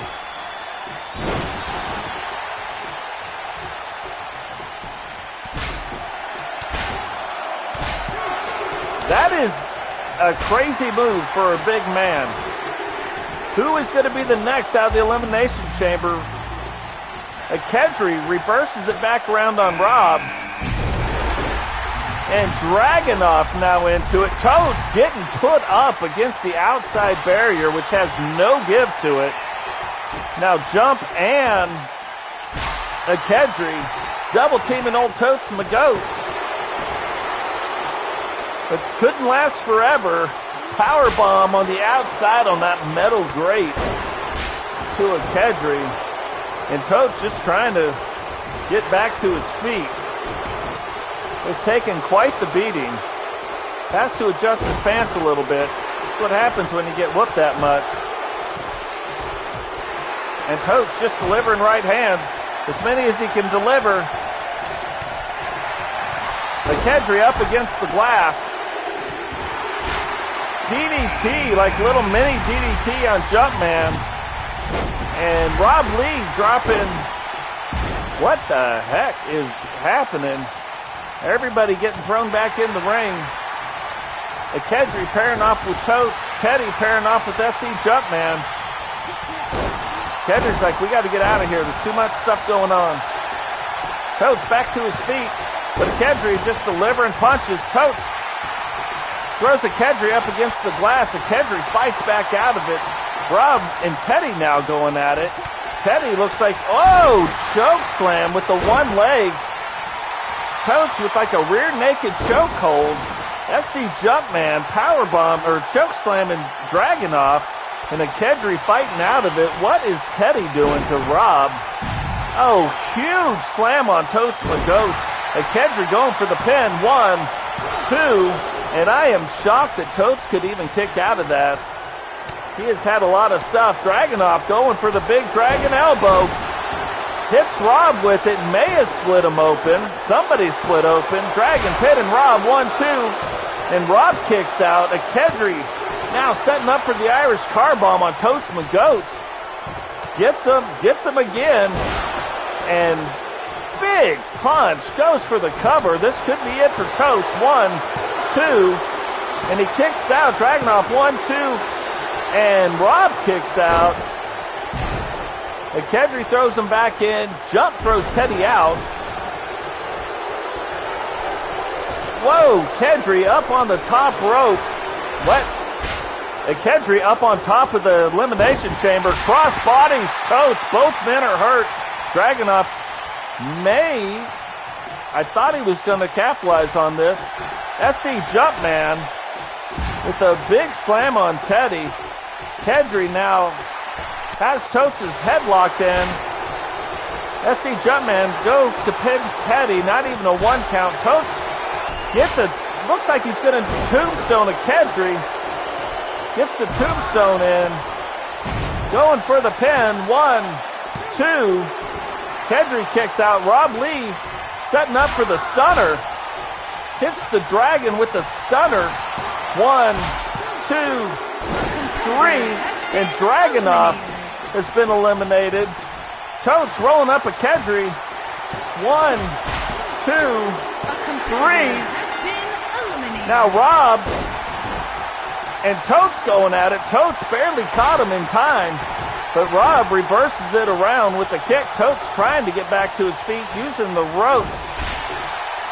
That is a crazy move for a big man. Who is going to be the next out of the Elimination Chamber? A Kedri reverses it back around on Rob. And Dragonov now into it. Totes getting put up against the outside barrier, which has no give to it. Now Jump and a Kedri double teaming old Totes Promo. But couldn't last forever. Power bomb on the outside on that metal grate to a Kedri. And Totes just trying to get back to his feet. Is taking quite the beating. Has to adjust his pants a little bit. That's what happens when you get whooped that much. And Totes just delivering right hands. As many as he can deliver. The Kedri up against the glass. DDT, like little mini DDT on Jumpman. And Rob Lee dropping. What the heck is happening? Everybody getting thrown back in the ring. A Kedri pairing off with Totes. Teddy pairing off with ScJumpman. Kedri's like, we got to get out of here. There's too much stuff going on. Totes back to his feet. But Kedri just delivering punches. Totes throws a Kedri up against the glass. A Kedri fights back out of it. Rob and Teddy now going at it. Teddy looks like, oh, choke slam with the one leg. Totes with like a rear naked chokehold. ScJumpman powerbomb or choke slam and Dragonov. And a Kedri fighting out of it. What is Teddy doing to Rob? Oh, huge slam on Totes Promo. A Kedri going for the pin. 1, 2. And I am shocked that Totes could even kick out of that. He has had a lot of stuff. Dragonov going for the big dragon elbow. Hits Rob with it. May have split him open. Somebody split open. Dragon pin and Rob. 1, 2. And Rob kicks out. A Kedri now setting up for the Irish car bomb on Totes Promo. Gets him again. And big punch. Goes for the cover. This could be it for Totes. 1, 2, and he kicks out. Dragonov 1, 2, and Rob kicks out. And Kedri throws him back in. Jump throws Teddy out. Whoa, Kedri up on the top rope. What? And Kedri up on top of the elimination chamber. Cross bodies, Totes. Both men are hurt. Dragonov I thought he was going to capitalize on this. ScJumpman with a big slam on Teddy. Kedri now has Totes' head locked in. ScJumpman go to pin Teddy. Not even a 1 count. Totes gets looks like he's going to tombstone a Kedri. Gets the tombstone in. Going for the pin. 1, 2. Kedri kicks out. Rob Lee setting up for the stunner. Hits the dragon with the stunner. 1, 2, 3. And Dragonov has been eliminated. Totes rolling up a Kedri. 1, 2, 3. Now Rob and Totes going at it. Totes barely caught him in time, but Rob reverses it around with the kick. Totes trying to get back to his feet using the ropes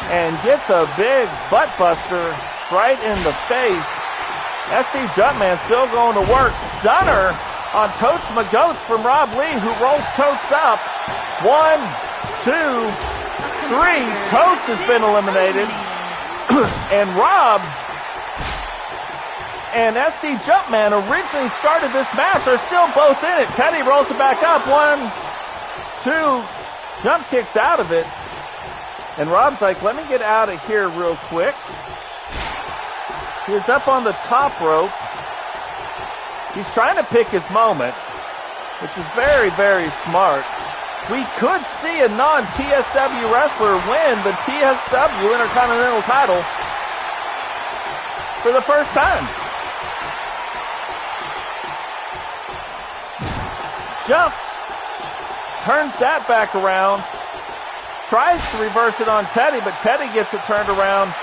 and gets a big butt buster right in the face. ScJumpman still going to work. Stunner on Totes McGoats from Rob Lee, who rolls Totes up. 1, 2, 3. Totes has been eliminated. And Rob and ScJumpman originally started this match are still both in it. Teddy rolls it back up. 1, 2. Jump kicks out of it. And Rob's like, let me get out of here real quick. He's up on the top rope. He's trying to pick his moment, which is very, very smart. We could see a non-TSW wrestler win the TSW Intercontinental title for the first time. Jump turns that back around, tries to reverse it on Teddy, but Teddy gets it turned around.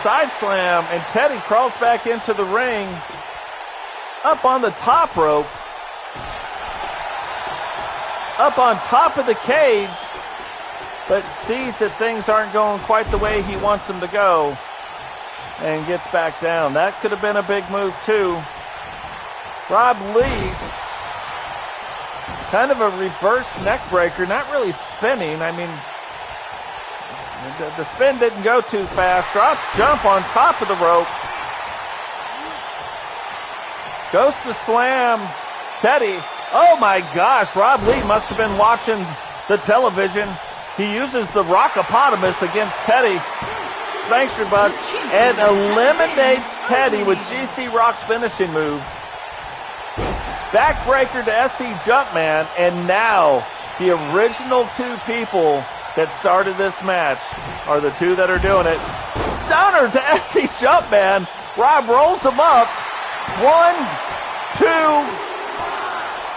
Side slam, and Teddy crawls back into the ring, up on the top rope, up on top of the cage, but sees that things aren't going quite the way he wants them to go, and gets back down. That could have been a big move too. Rob Lee, kind of a reverse neck breaker, not really spinning. I mean, the spin didn't go too fast. Drops jump on top of the rope. Goes to slam Teddy. Oh my gosh, Rob Lee must have been watching the television. He uses the rockopotamus against Teddy. Spanks your butts and eliminates Teddy with GC Rock's finishing move. Backbreaker to ScJumpman, and now the original 2 people that started this match are the 2 that are doing it. Stunner to ScJumpman. Rob rolls him up. 1, 2,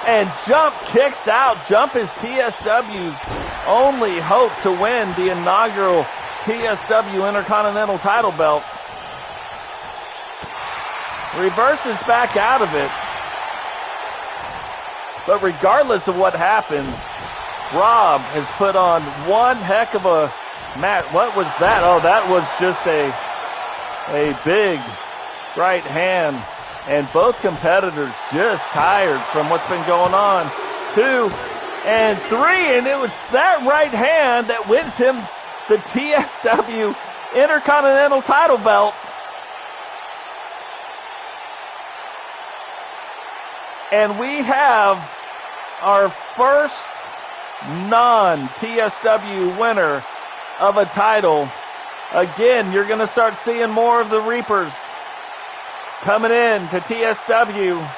and Jump kicks out. Jump is TSW's only hope to win the inaugural TSW Intercontinental title belt. Reverses back out of it. But regardless of what happens, Rob has put on one heck of a match. What was that? Oh, that was just a big right hand. And both competitors just tired from what's been going on. 2 and 3, and it was that right hand that wins him the TSW Intercontinental title belt. And we have our first non-TSW winner of a title. Again, you're going to start seeing more of the Reapers coming in to TSW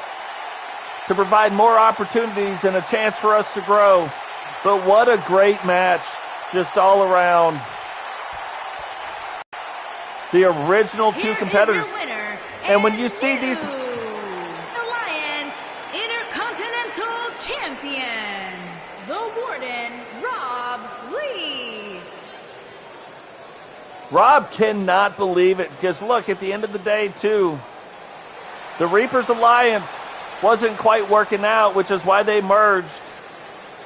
to provide more opportunities and a chance for us to grow. But what a great match, just all around. The original 2 competitors. Winner, and when you see these... Alliance Intercontinental Champion, the Warden, Rob Lee. Rob cannot believe it because, look, at the end of the day, too, the Reapers Alliance wasn't quite working out, which is why they merged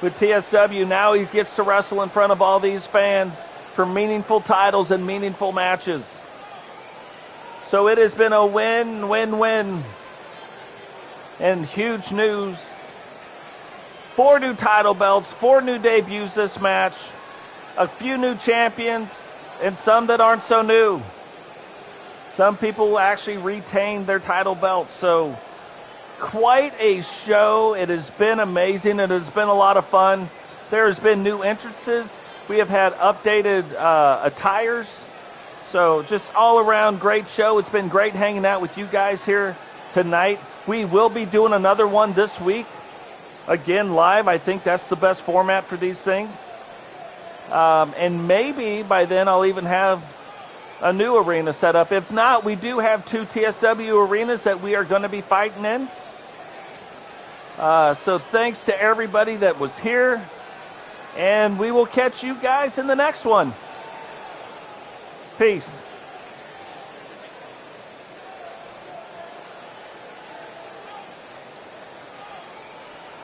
with TSW. Now he gets to wrestle in front of all these fans for meaningful titles and meaningful matches. So it has been a win, win, win. And huge news. 4 new title belts, 4 new debuts this match, a few new champions, and some that aren't so new. Some people actually retain their title belts. So quite a show. It has been amazing. It has been a lot of fun. There has been new entrances. We have had updated attires. So just all around great show. It's been great hanging out with you guys here tonight. We will be doing another one this week. Again, live. I think that's the best format for these things. And maybe by then I'll even have a new arena set up. If not, we do have 2 TSW arenas that we are going to be fighting in. So thanks to everybody that was here. And we will catch you guys in the next one. Peace.